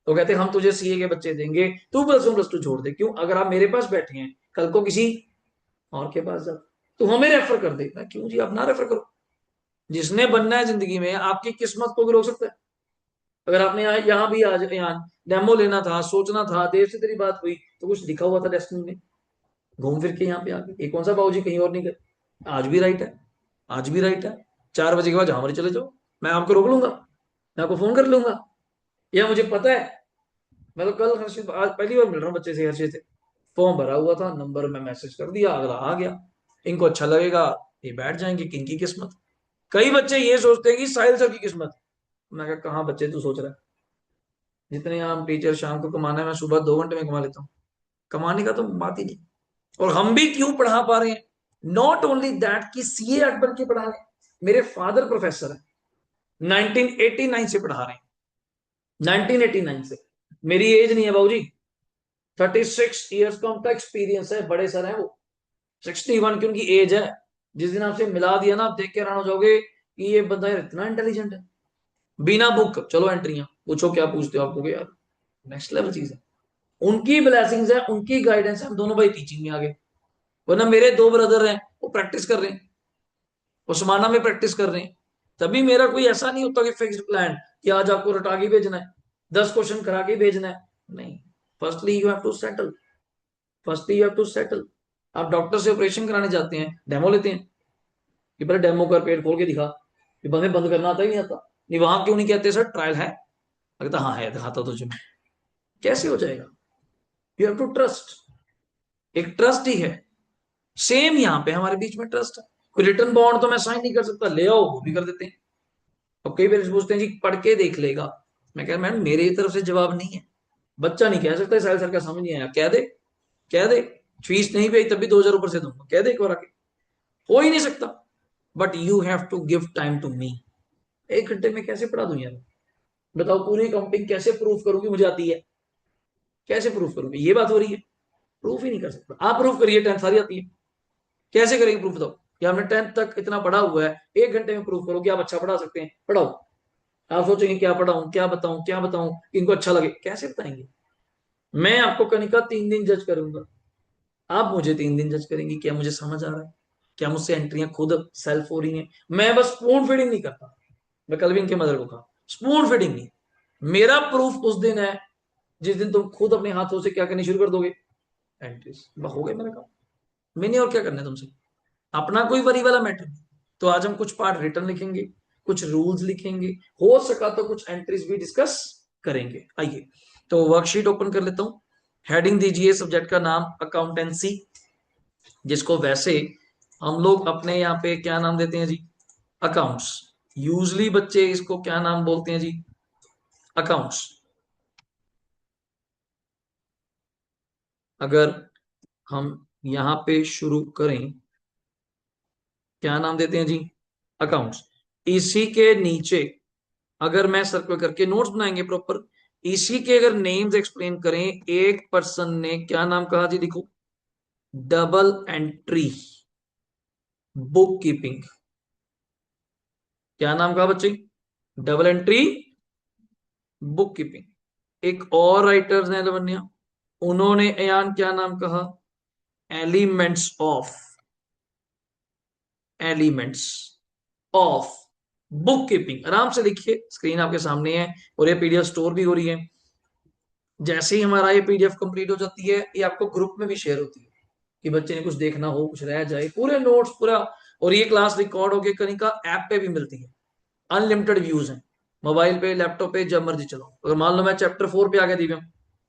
तो कहते हम तुझे सीए के बच्चे देंगे, तू +1 +2 छोड़ दे, क्यों? अगर आप मेरे पास बैठे हैं, कल को किसी और के पास जाओ, तू हमें रेफर कर दे, मैं क्यों जी, आप ना रेफर करो। जिसने बनना है जिंदगी में, आपकी किस्मत को भी रोक सकता है। अगर आपने यहाँ भी आज यहाँ डेमो लेना था, सोचना था, देर से तेरी बात हुई, तो कुछ लिखा हुआ था डेस्टिनी में, घूम फिर के यहाँ पे आ गए, ये कौन सा बाबूजी कहीं और नहीं गए, आज भी राइट है, आज भी राइट है। 4 बजे के बाद जहां मर्जी चले जाओ, मैं आपको रोक लूंगा, मैं आपको फोन कर लूंगा, यह मुझे पता है। मैं तो कल हर्षित, आज पहली बार मिल रहा हूँ बच्चे से, हर्षित से, फॉर्म भरा हुआ था, नंबर में मैसेज कर दिया, अगला आ गया, इनको अच्छा लगेगा, ये बैठ जाएंगे, किनकी किस्मत। कई बच्चे ये सोचते हैं कि साहिल सर की किस्मत, मैं कहा कहाँ बच्चे तू सोच रहा है, जितने हम टीचर शाम को कमाना है, मैं सुबह 2 घंटे में कमा लेता हूँ, कमाने का तो बात ही नहीं। और हम भी क्यों पढ़ा पा रहे हैं, नॉट ओनली दैट कि सीए अट बन के पढ़ा रहे हैं, मेरे फादर प्रोफेसर है, 1989 से पढ़ा रहे हैं, 1989 से, मेरी एज नहीं है बाबूजी, 36 ईयर्स का उनका एक्सपीरियंस है, बड़े सर हैं वो, 61 की उनकी एज है। जिस दिन आपसे मिला दिया ना, आप देख के हैरान हो जाओगे कि ये बंदा यार इतना इंटेलिजेंट है, बिना बुक चलो एंट्रियां पूछो क्या पूछते हो, आपको यार नेक्स्ट लेवल चीज है। उनकी ब्लेसिंग्स है, उनकी गाइडेंस है, हम दोनों भाई टीचिंग में आ गए। वरना मेरे 2 ब्रदर हैं, वो प्रैक्टिस कर रहे हैं, उस्माना में प्रैक्टिस कर रहे हैं। तभी मेरा कोई ऐसा नहीं होता कि फिक्स्ड प्लान कि आज आपको रटा के भेजना है, 10 क्वेश्चन करा के भेजना है, नहीं। Firstly you have to settle, firstly you have to settle. आप डॉक्टर से ऑपरेशन कराने जाते हैं, डेमो लेते हैं कि पहले डेमो कर, पेट खोल के दिखा, कि बंदे बंद करना आता ही नहीं आता, नहीं वहां क्यों नहीं कहते सर ट्रायल है, लगता हाँ है, दिखाता तुझे, कैसे हो जाएगा। यू हैव टू ट्रस्ट, एक ट्रस्ट ही है। सेम यहाँ पे हमारे बीच में ट्रस्ट है। कोई रिटर्न बॉन्ड तो मैं साइन नहीं कर सकता, ले आओ वो भी कर देते हैं। और कई पेरेंट्स पूछते हैं जी पढ़ के देख लेगा, मैं कह मैडम मेरी तरफ से जवाब नहीं है, बच्चा नहीं कह सकता साहिल सर का समझ नहीं आया, कह दे, कह दे, फीस नहीं पे तब भी 2,000 ऊपर से दूंगा, कह दे एक बार आके, हो ही नहीं सकता। But you have to give time to me. 1 घंटे में कैसे पढ़ा दूं यार, बताओ, पूरी काउंटिंग कैसे प्रूफ करूंगी मुझे आती है, कैसे प्रूफ करूंगी, ये बात हो रही है, प्रूफ ही नहीं कर सकता। आप प्रूफ करिए, 10th सारी आती है, कैसे करेंगे प्रूफ बताओ, कि हमने 10th तक इतना पढ़ा हुआ है, 1 घंटे में प्रूफ करो कि आप अच्छा पढ़ा सकते हैं, पढ़ाओ। आप सोचेंगे क्या पढ़ाऊं, क्या बताऊं, क्या बताऊं कि इनको अच्छा लगे, कैसे बताएंगे। मैं आपको कनिका 3 दिन जज करूंगा, आप मुझे 3 दिन जज करेंगी क्या मुझे समझ आ रहा है, क्या मुझसे एंट्रियां खुद सेल्फ हो रही हैं? मैं बस स्पून फीडिंग नहीं करता, मैं कल भी इनके मदर को कहा, स्पून फीडिंग नहीं। मेरा प्रूफ उस दिन है जिस दिन तुम खुद अपने हाथों से क्या करनी शुरू कर दोगे, एंट्रीज। हो गया मेरा काम, मैंने और क्या करना है तुमसे, अपना कोई वरी वाला मैटर नहीं। तो आज हम कुछ पार्ट रिटर्न लिखेंगे, कुछ रूल्स लिखेंगे, हो सका तो कुछ एंट्रीज भी डिस्कस करेंगे। आइए तो वर्कशीट ओपन कर लेता हूं। हेडिंग दीजिए सब्जेक्ट का नाम अकाउंटेंसी, जिसको वैसे हम लोग अपने यहाँ पे क्या नाम देते हैं जी, अकाउंट्स। यूजली बच्चे इसको क्या नाम बोलते हैं जी, अकाउंट्स। अगर हम यहां पे शुरू करें, क्या नाम देते हैं जी, अकाउंट्स। इसी के नीचे अगर मैं सर्कल करके नोट्स बनाएंगे प्रॉपर, इसी के अगर नेम्स एक्सप्लेन करें, एक पर्सन ने क्या नाम कहा जी, देखो, डबल एंट्री बुक कीपिंग। क्या नाम कहा बच्चे, डबल एंट्री बुक कीपिंग। एक और राइटर्स हैं लवन्या, उन्होंने अयान क्या नाम कहा, elements of, elements of book keeping. आराम से लिखिए, स्क्रीन आपके सामने है और ये पीडीएफ स्टोर भी हो रही है। जैसे ही हमारा ये पीडीएफ कंप्लीट हो जाती है, ये आपको ग्रुप में भी शेयर होती है कि बच्चे ने कुछ देखना हो, कुछ रह जाए, पूरे नोट्स पूरा। और ये क्लास रिकॉर्ड होके कनिका ऐप पे भी मिलती है, अनलिमिटेड व्यूज हैं, मोबाइल पे, लैपटॉप पे, जब मर्जी चलाओ। अगर मान लो मैं चैप्टर 4 पे आ गया Divyam,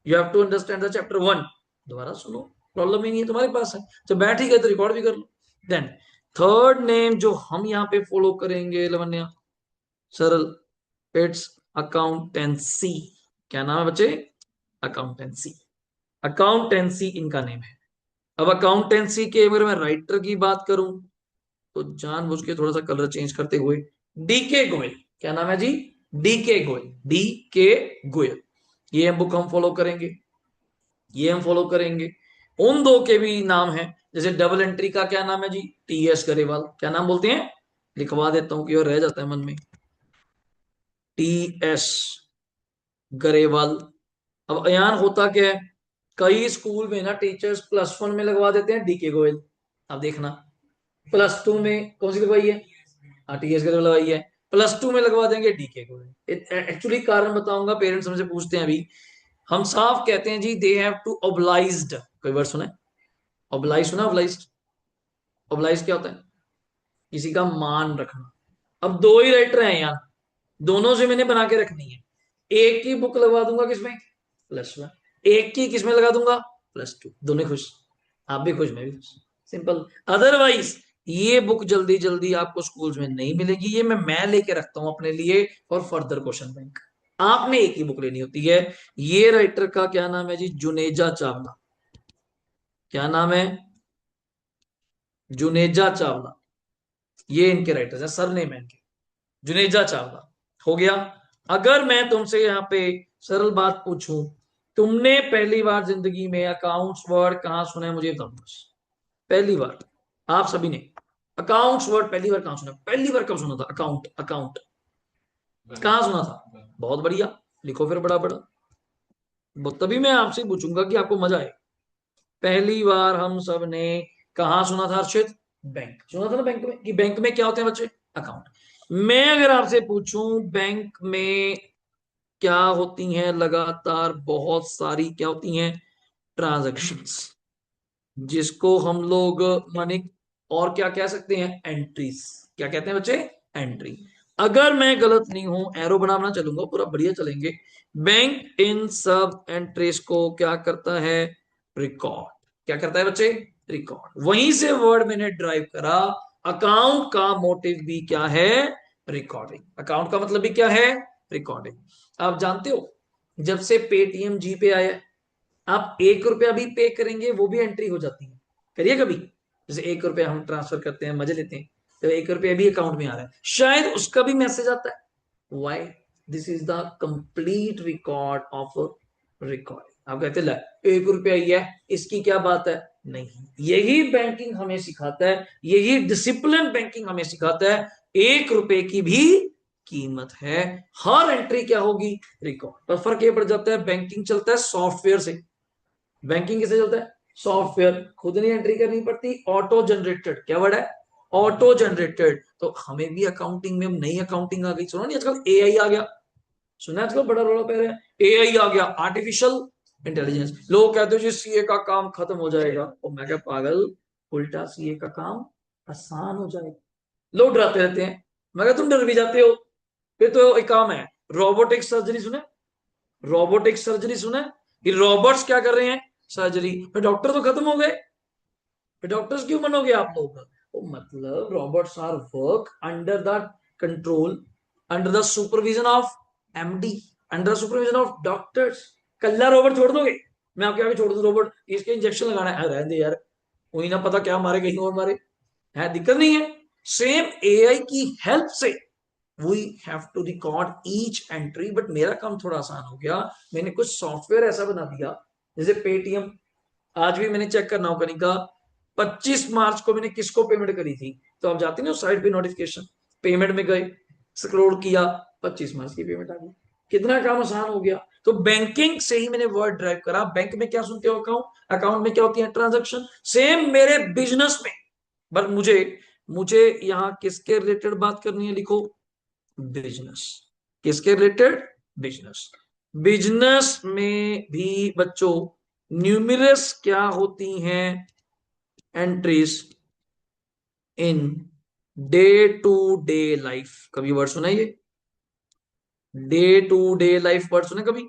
you have to understand the chapter 1, दोबारा सुनो, प्रॉब्लम ही नहीं है, तुम्हारे पास है। जब बैठ ही गए तो रिकॉर्ड भी कर लो। देन थर्ड नेम जो हम यहाँ पे फॉलो करेंगे लवन्या, सरल, इट्स अकाउंटेंसी। क्या नाम है बच्चे, अकाउंटेंसी। अकाउंटेंसी इनका नेम है। अब अकाउंटेंसी के अगर मैं राइटर की बात करूं, तो जानबूझ के थोड़ा सा कलर चेंज करते हुए, डीके गोयल। क्या नाम है जी, डीके गोयल, डीके गोयल। ये बुक हम फॉलो करेंगे, ये हम फॉलो करेंगे। उन दो के भी नाम है, जैसे डबल एंट्री का क्या नाम है जी, टीएस गरेवाल। क्या नाम बोलते हैं, लिखवा देता हूं कि और रह जाता है मन में, टीएस गरेवाल। अब अयान होता क्या है, कई स्कूल में ना टीचर्स +1 में लगवा देते हैं डीके गोयल। अब देखना, +2 में कौन सी लगवाई है, टीएस गरेवाल लगवाई है, +2 में लगवा देंगे डीके गोयल। एक्चुअली कारण बताऊंगा, पेरेंट्स हमसे पूछते हैं अभी। हम साफ कहते हैं जी, दे हैव टू ओबलाइज्ड। कोई वर्ड सुना है, ओबलाइज सुना, ओबलाइज्ड, ओबलाइज क्या होता है, किसी का मान रखना। अब दो ही राइटर हैं यहाँ, दोनों से मैंने बना के रखनी है। एक की बुक लगवा दूंगा किसमें, +1, एक की किसमें लगा दूंगा, +2, दोनों खुश, आप भी खुश, मैं भी खुश, सिंपल। अदरवाइज ये बुक जल्दी जल्दी आपको स्कूल्स में नहीं मिलेगी, ये मैं लेके रखता हूं अपने लिए फॉर फर्दर क्वेश्चन बैंक। आपने एक ही बुक लेनी होती है। ये राइटर का क्या नाम है जी, जुनेजा चावला। क्या नाम है, जुनेजा चावला। ये इनके राइटर्स हैं, सरनेम है इनके, जुनेजा चावला। हो गया। अगर मैं तुमसे यहाँ पे सरल बात पूछूं, तुमने पहली बार जिंदगी में अकाउंट्स वर्ड कहां सुना है, मुझे बताओ बस। पहली बार आप सभी ने अकाउंट्स वर्ड पहली बार कहां सुना, पहली बार कब सुना था, अकाउंट, अकाउंट कहां सुना था, बहुत बढ़िया, लिखो फिर बड़ा बड़ा। तभी मैं आपसे पूछूंगा कि आपको मजा आए। पहली बार हम सब ने कहा सुना था अर्षित, बैंक सुना था ना, बैंक में, कि बैंक में क्या होते हैं बच्चे, अकाउंट। मैं अगर आपसे पूछूं बैंक में क्या होती हैं, लगातार बहुत सारी क्या होती हैं, ट्रांजैक्शंस, जिसको हम लोग माने और क्या कह सकते हैं, एंट्रीज। क्या कहते हैं बच्चे, एंट्री। अगर मैं गलत नहीं हूं, एरो बनाना चलूंगा, पूरा बढ़िया चलेंगे। बैंक इन सब एंट्रीज को क्या करता है, रिकॉर्ड। क्या करता है बच्चे, रिकॉर्ड। वहीं से वर्ड मैंने ड्राइव करा, अकाउंट का मोटिव भी क्या है, रिकॉर्डिंग। अकाउंट का मतलब भी क्या है, रिकॉर्डिंग। आप जानते हो, जब से पेटीएम जी पे आया, आप 1 रुपया भी पे करेंगे वो भी एंट्री हो जाती है। करिए कभी, जैसे 1 रुपया हम ट्रांसफर करते हैं, मजे लेते हैं, तो 1 रुपया भी अकाउंट में आ रहा है, शायद उसका भी मैसेज आता है। Why, this is the complete record of recording. आप कहते हैं 1 रुपया ही है, इसकी क्या बात है, नहीं। यही बैंकिंग हमें सिखाता है, यही डिसिप्लिन बैंकिंग हमें सिखाता है, 1 रुपए की भी कीमत है। हर एंट्री क्या होगी, रिकॉर्ड। पर फर्क ये पड़ जाता है, बैंकिंग चलता है सॉफ्टवेयर से, बैंकिंग किसे चलता है, सॉफ्टवेयर। खुद नहीं एंट्री करनी पड़ती, ऑटो जनरेटेड। क्या वर्ड है, ऑटो जनरेटेड। तो हमें भी अकाउंटिंग में नई अकाउंटिंग आ गई, सुनो नहीं आजकल एआई आ गया, सुना आजकल बड़ा रोला पै रहा है, एआई आ गया, आर्टिफिशियल इंटेलिजेंस। लोग कहते हो जी सीए का काम खत्म हो जाएगा, और मैं क्या पागल, उल्टा सीए का काम आसान हो जाएगा। लोग डराते रहते हैं, मैं तुम डर भी जाते हो। फिर तो एक काम है, रोबोटिक सर्जरी सुने, रोबोटिक सर्जरी सुने, कि रोबोट्स क्या कर रहे हैं, सर्जरी। फिर डॉक्टर तो खत्म हो गए, फिर डॉक्टर्स क्यों बनोगे आप लोग। तो मतलब robots are work under the control, under the supervision of MD, under the supervision of doctors. कल्ला रोबोट छोड़ दोगे, मैं आपके आगे छोड़ दूं रोबोट, इसके इंजेक्शन लगाना है, रहने दे यार, वही ना पता क्या मारे कहीं और मारे, है दिक्कत नहीं है। सेम एआई की हेल्प से we have to record each entry, but मेरा काम थोड़ा आसान हो गया, मैंने कुछ सॉफ्टवेयर ऐसा बना दिया, जैसे पेटीएम। आज भी मैंने चेक करना हो कनिका, 25 मार्च को मैंने किसको पेमेंट करी थी, तो आप जाते ना साइड पे नोटिफिकेशन, पेमेंट में गए, स्क्रॉल किया, 25 मार्च की पेमेंट आ गई, कितना काम आसान हो गया। तो बैंकिंग से ही मैंने वर्ड ड्राइव करा, बैंक में क्या सुनते हो अकाउंट, अकाउंट में क्या होती है ट्रांजेक्शन, सेम मेरे बिजनेस में। बट मुझे मुझे यहां किसके रिलेटेड बात करनी है, लिखो बिजनेस, किसके रिलेटेड, बिजनेस। बिजनेस में भी बच्चों न्यूमरस क्या होती हैं, entries in day to day life, कभी वर्ड सुना ये, day to day life word सुने कभी,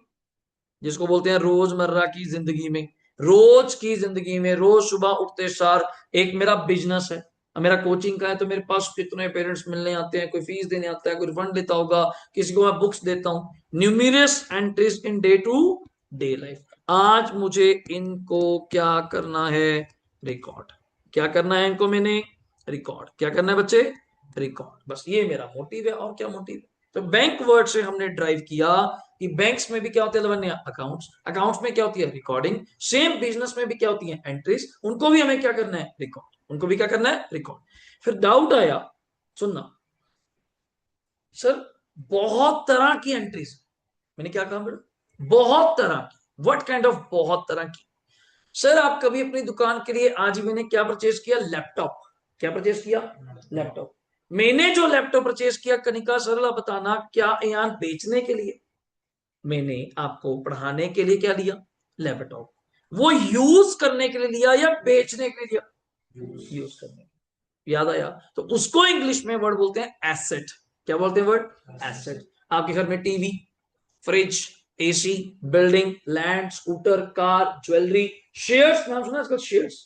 जिसको बोलते हैं रोजमर्रा की जिंदगी में, रोज की जिंदगी में, रोज सुबह उठते सार एक मेरा बिजनेस है। अब मेरा कोचिंग का है तो मेरे पास कितने पेरेंट्स मिलने आते हैं, कोई फीस देने आता है, कोई रिफंड लेता होगा, किसी को मैं बुक्स देता हूं, numerous entries in day to day life. आज मुझे इनको क्या करना है, रिकॉर्ड, क्या करना है इनको मैंने, रिकॉर्ड, क्या करना है बच्चे, रिकॉर्ड, बस ये मेरा मोटिव है, और क्या मोटिव है। तो बैंक वर्ड से हमने ड्राइव किया कि बैंक्स में भी क्या होते हैं लवन्य, अकाउंट्स, अकाउंट्स में क्या होती है रिकॉर्डिंग, सेम बिजनेस में भी क्या होती है एंट्रीज, उनको भी हमें क्या करना है, रिकॉर्ड, उनको भी क्या करना है, रिकॉर्ड। फिर डाउट आया, सुनना सर, बहुत तरह की एंट्रीज, मैंने क्या कहा बेटा, बहुत तरह की, व्हाट काइंड ऑफ बहुत तरह की। सर आप कभी अपनी दुकान के लिए, आज ही मैंने क्या परचेज किया, लैपटॉप, क्या परचेज किया, लैपटॉप। मैंने जो लैपटॉप परचेज किया कनिका सरला बताना, क्या यान बेचने के लिए, मैंने आपको पढ़ाने के लिए क्या लिया, लैपटॉप, वो यूज करने के लिए लिया या बेचने के लिए लिया, यूज करने, याद आया। तो उसको इंग्लिश में वर्ड बोलते हैं एसेट, क्या बोलते हैं वर्ड, एसेट। आपके घर में TV, fridge, AC, building, land, scooter, car, jewellery, shares, नाम सुना आजकल शेयर्स,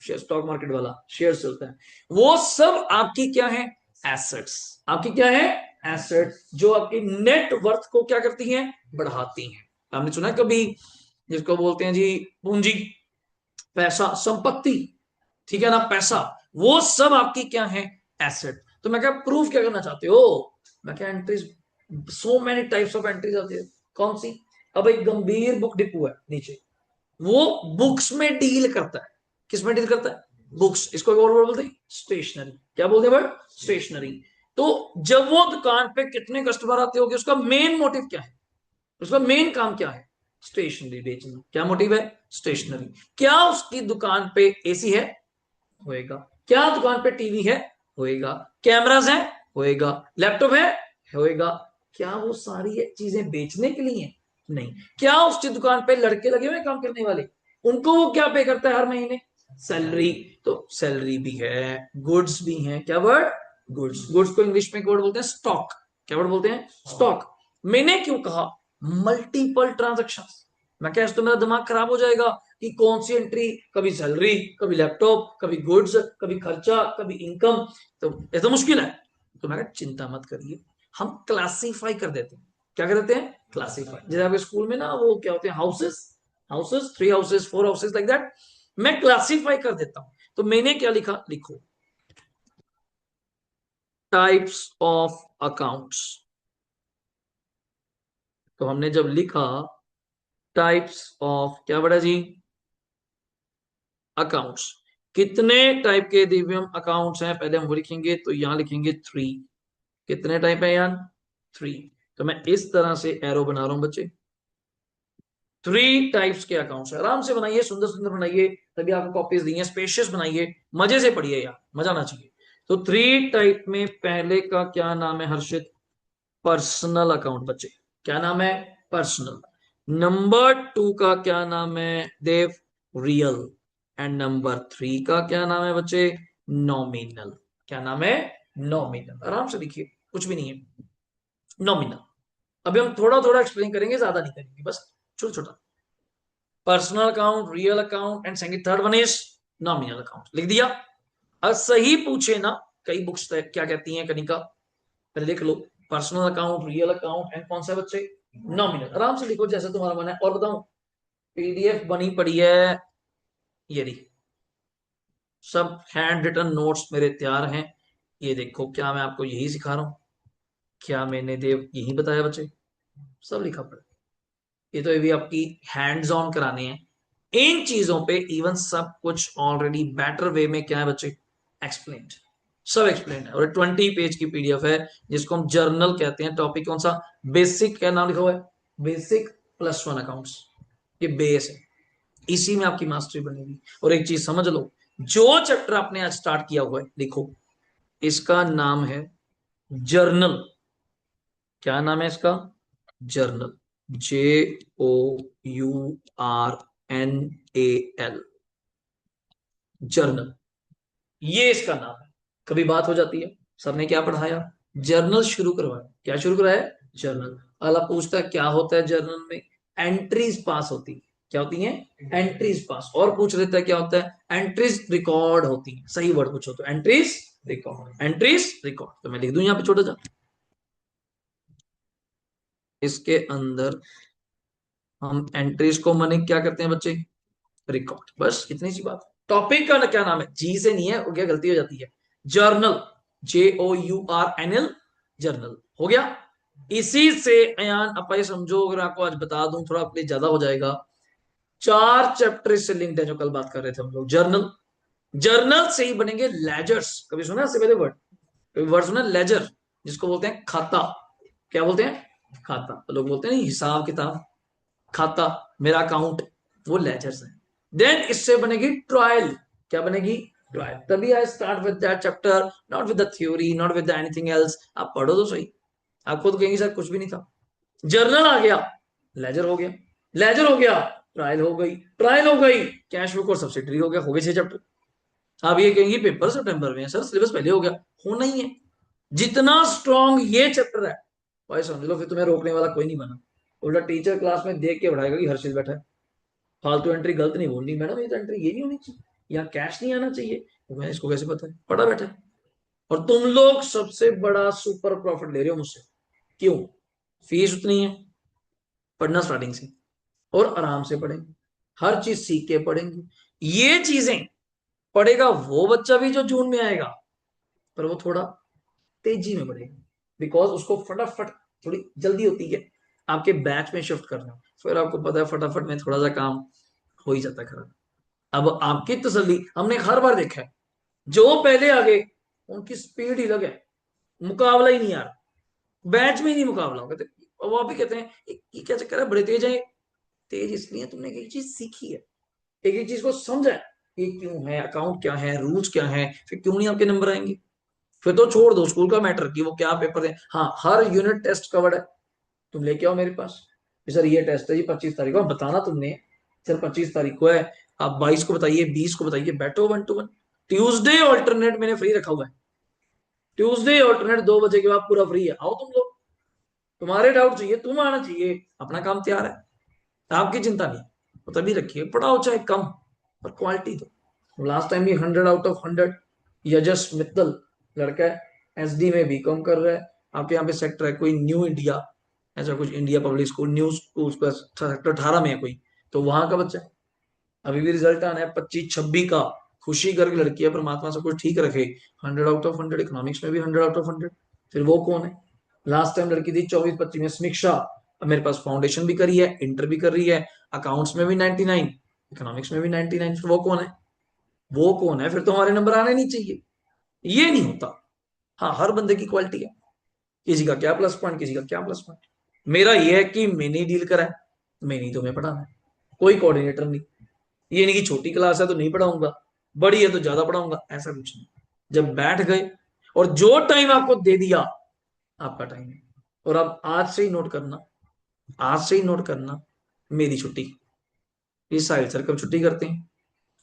शेयर स्टॉक मार्केट वाला शेयर्स चलता है, वो सब आपकी क्या है, एसेट्स, आपकी क्या है, एसेट, जो आपकी नेट वर्थ को क्या करती हैं, बढ़ाती हैं। आपने सुना है कभी, जिसको बोलते हैं जी पूंजी, पैसा, संपत्ति, ठीक है ना, पैसा, वो सब आपकी क्या है, एसेट। तो मैं क्या प्रूफ क्या करना चाहते हो, मैं क्या entries, so many types of entries आती है, कौन सी, अब एक गंभीर बुक डिपो है नीचे, वो बुक्स में डील करता है, किस में डील करता है, बुक्स, इसको एक और वर्ड बोलते हैं स्टेशनरी, क्या बोलते हैं वर्ड, स्टेशनरी। तो जब वो दुकान पे कितने कस्टमर आते होंगे, उसका मेन मोटिव क्या है, उसका मेन काम क्या है, स्टेशनरी बेचना, क्या मोटिव है, स्टेशनरी। क्या उसकी दुकान पे एसी है, होएगा, क्या दुकान पे टीवी है, होएगा, कैमरास है, होएगा, लैपटॉप है, होएगा। क्या वो सारी चीजें बेचने के लिए, नहीं। क्या उसकी दुकान पे लड़के लगे हुए काम करने वाले, उनको वो क्या पे करता है हर महीने, सैलरी। तो सैलरी भी है, गुड्स भी हैं, क्या वर्ड, गुड्स, गुड्स को इंग्लिश में वर्ड बोलते हैं स्टॉक, क्या वर्ड बोलते हैं, स्टॉक। मैंने क्यों कहा मल्टीपल ट्रांजेक्शन, मैं क्या, तो मेरा दिमाग खराब हो जाएगा कि कौन सी एंट्री, कभी सैलरी, कभी लैपटॉप, कभी गुड्स, कभी खर्चा, कभी इनकम, तो ये तो मुश्किल है। तो मैं चिंता मत करिए, हम क्लासिफाई कर देते हैं, क्या कर देते हैं, क्लासिफाई। जैसे आपके स्कूल में ना वो क्या होते हैं, houses, houses, 3 houses, 4 houses, like that, मैं क्लासिफाई कर देता हूं। तो मैंने क्या लिखा, लिखो टाइप्स ऑफ अकाउंट्स। तो हमने जब लिखा टाइप्स ऑफ, क्या बड़ा जी, अकाउंट्स, कितने टाइप के दिव्यम अकाउंट्स हैं पहले हम वो लिखेंगे, तो यहां लिखेंगे 3, कितने टाइप है यार, 3। तो मैं इस तरह से एरो बना रहा हूं बच्चे, 3 टाइप्स के अकाउंट्स, आराम से बनाइए, सुंदर सुंदर बनाइए, तभी आपको कॉपीज दी हैं, स्पेशियस बनाइए, मजे से पढ़िए यार, मजा आना चाहिए। तो 3 टाइप में पहले का क्या नाम है हर्षित? पर्सनल अकाउंट बच्चे। क्या नाम है? पर्सनल। नंबर 2 का क्या नाम है देव? रियल। एंड नंबर 3 का क्या नाम है बच्चे? नॉमिनल। क्या नाम है? नॉमिनल। आराम से लिखिए, कुछ भी नहीं है। नॉमिनल। अभी हम थोड़ा थोड़ा एक्सप्लेन करेंगे, ज्यादा नहीं करेंगे, बस छोटा छोटा। Personal account, real account and second third one is nominal account. लिख दिया? अब सही पूछे ना, कई बुक्स क्या कहती हैं कनिका, पहले लिख लो। Personal account, real account and कौन सा बच्चे? नॉमिनल। आराम से लिखो जैसे तुम्हारा मन है। और बताऊं, पीडीएफ बनी पड़ी है ये रही, सब हैंड रिटन नोट्स मेरे तैयार हैं। ये देखो, क्या मैं आपको यही सिखा रहा हूं? क्या मैंने देव यही बताया बच्चे? सब लिखा पड़ा। ये तो अभी आपकी हैंड्स ऑन कराने हैं इन चीजों पे। इवन सब कुछ ऑलरेडी बेटर वे में क्या है बच्चे? एक्सप्लेन। सब एक्सप्लेन है। और 20 पेज की पीडीएफ है, जिसको हम जर्नल कहते हैं। टॉपिक कौन सा? बेसिक। क्या नाम लिखा हुआ है? Basic +1 accounts. ये बेस है, इसी में आपकी मास्टरी बनेगी। और एक चीज समझ लो, जो चैप्टर आपने आज स्टार्ट किया हुआ है, देखो इसका नाम है जर्नल। क्या नाम है इसका? जर्नल। JOURNAL। जर्नल, ये इसका नाम है। कभी बात हो जाती है, सर ने क्या पढ़ाया? जर्नल शुरू करवाया। क्या शुरू कराया? जर्नल। अगला पूछता है क्या होता है जर्नल में? एंट्रीज पास होती है। क्या होती है? Entries pass. और पूछ लेता है क्या होता है? एंट्रीज रिकॉर्ड होती है। सही वर्ड पूछो तो एंट्रीज रिकॉर्ड। एंट्रीज रिकॉर्ड तो मैं लिख दूं यहाँ पे छोटा सा, इसके अंदर हम एंट्रीज को मनी क्या करते हैं बच्चे? रिकॉर्ड। बस इतनी सी बात। टॉपिक का क्या नाम है? जी से नहीं है, वो क्या गलती हो जाती है। Journal, JOURNL। जर्नल हो गया। इसी से अयान अपन समझो, अगर आपको आज बता दूं थोड़ा अपने ज्यादा हो जाएगा। 4 चैप्टर से लिंक्ड है, जो कल बात कर रहे थे हम लोग। जर्नल, जर्नल से ही बनेंगे लेजर्स। कभी सुना इससे पहले वर्ड? कभी वर्ड सुना लेजर? जिसको बोलते हैं खाता। क्या बोलते हैं? खाता। तो लोग बोलते हैं हिसाब किताब, खाता, मेरा अकाउंट, वो लेजर्स है। देन इससे बनेगी ट्रायल। क्या बनेगी? ट्रायल। तभी I start with that chapter, not with the theory, not with anything else. आप पढ़ो तो सही। आप खुद कहेंगे सर कुछ भी नहीं था। जर्नल आ गया, लेजर हो गया। लेजर हो गया, ट्रायल हो गई। ट्रायल हो गई, कैश बुक और सब्सिडरी हो गया। हो गए 6 चैप्टर। आप ये कहेंगे पेपर सितंबर में है सर, सिलेबस पहले हो गया। होना ही है। जितना स्ट्रॉन्ग ये चैप्टर है, भाई समझ लो फिर तुम्हें रोकने वाला कोई नहीं बना। उल्टा टीचर क्लास में देख के पढ़ाएगा कि हर्षित बैठा है। फालतू एंट्री गलत नहीं बोलनी, मैडम ये तो एंट्री ये नहीं होनी चाहिए, यहाँ कैश नहीं आना चाहिए। तो मैं इसको कैसे पता है? पढ़ा बैठा है। और तुम लोग सबसे बड़ा सुपर प्रॉफिट ले रहे हो मुझसे। क्यों? फीस उतनी है, पढ़ना स्टार्टिंग से, और आराम से पढ़ेंगे, हर चीज सीख के पढ़ेंगे। ये चीजें पढ़ेगा वो बच्चा भी जो जून में आएगा, पर वो थोड़ा तेजी में बढ़ेगा, बिकॉज उसको फटाफट थोड़ी जल्दी होती है आपके बैच में शिफ्ट करना। फिर आपको पता है फटाफट में थोड़ा सा काम हो ही जाता है खराब। अब आपकी तसल्ली, हमने हर बार देखा है, जो पहले आ गए उनकी स्पीड ही अलग है, मुकाबला ही नहीं यार। बैच में ही नहीं मुकाबला होगा। तो वो भी कहते हैं ये क्या चक्कर है, बड़े तेज है। तेज इसलिए तुमने एक चीज सीखी है, एक एक चीज को समझा है, ये क्यों है, अकाउंट क्या है, रूल्स क्या है, फिर क्यों नहीं आपके नंबर आएंगे। फिर तो छोड़ दो स्कूल का मैटर कि वो क्या पेपर है। हाँ, हर यूनिट टेस्ट कवर्ड है। तुम लेके आओ मेरे पास, सर ये टेस्ट है जी 25 तारीख को, बताना तुमने सर 25 तारीख को है, आप 22 को बताइए, 20 को बताइए, बैठो 1 to 1। ट्यूसडे ऑल्टरनेट मैंने फ्री रखा हुआ है। ट्यूसडे ऑल्टरनेट 2 बजे के बाद पूरा फ्री है। आओ तुम लोग, तुम्हारे डाउट चाहिए, तुम आना चाहिए, अपना काम तैयार है, आपकी चिंता नहीं। तो तभी रखिए, पढ़ाओ चाहे कम, पर क्वालिटी दो। लास्ट टाइम भी 100 आउट ऑफ 100। यजस मित्तल लड़का है, SD में बीकॉम कर रहा है। आपके यहाँ पे सेक्टर है कोई न्यू इंडिया, ऐसा कुछ, India public school, new school का सेक्टर 18 में है कोई, तो वहां का बच्चा है। अभी भी रिजल्ट आना है 25-26 का। खुशी करके लड़की है, परमात्मा सब कुछ ठीक रखे। 100 आउट ऑफ 100 इकोनॉमिक्स में भी 100 आउट ऑफ 100। फिर वो कौन है? लास्ट टाइम लड़की थी 24-25 में, समीक्षा। अब मेरे पास फाउंडेशन भी करी है, इंटर भी कर रही है, अकाउंट्स में भी 99, इकोनॉमिक्स में भी 99। फिर वो कौन है? वो कौन है? फिर तो हमारे नंबर आने नहीं चाहिए। ये नहीं होता। हाँ, हर बंदे की क्वालिटी है, किसी का क्या प्लस पॉइंट, किसी का क्या प्लस पॉइंट। मेरा ये है कि मैंने डील करा है, मैंने ही तुम्हें पढ़ाना है, कोई कोऑर्डिनेटर नहीं। ये नहीं कि छोटी क्लास है तो नहीं पढ़ाऊंगा, बड़ी है तो ज्यादा पढ़ाऊंगा, ऐसा कुछ नहीं। जब बैठ गए और जो टाइम आपको दे दिया आपका टाइम है। और अब आज से ही नोट करना, आज से ही नोट करना, मेरी छुट्टी। ये साहिल सर कब छुट्टी करते हैं,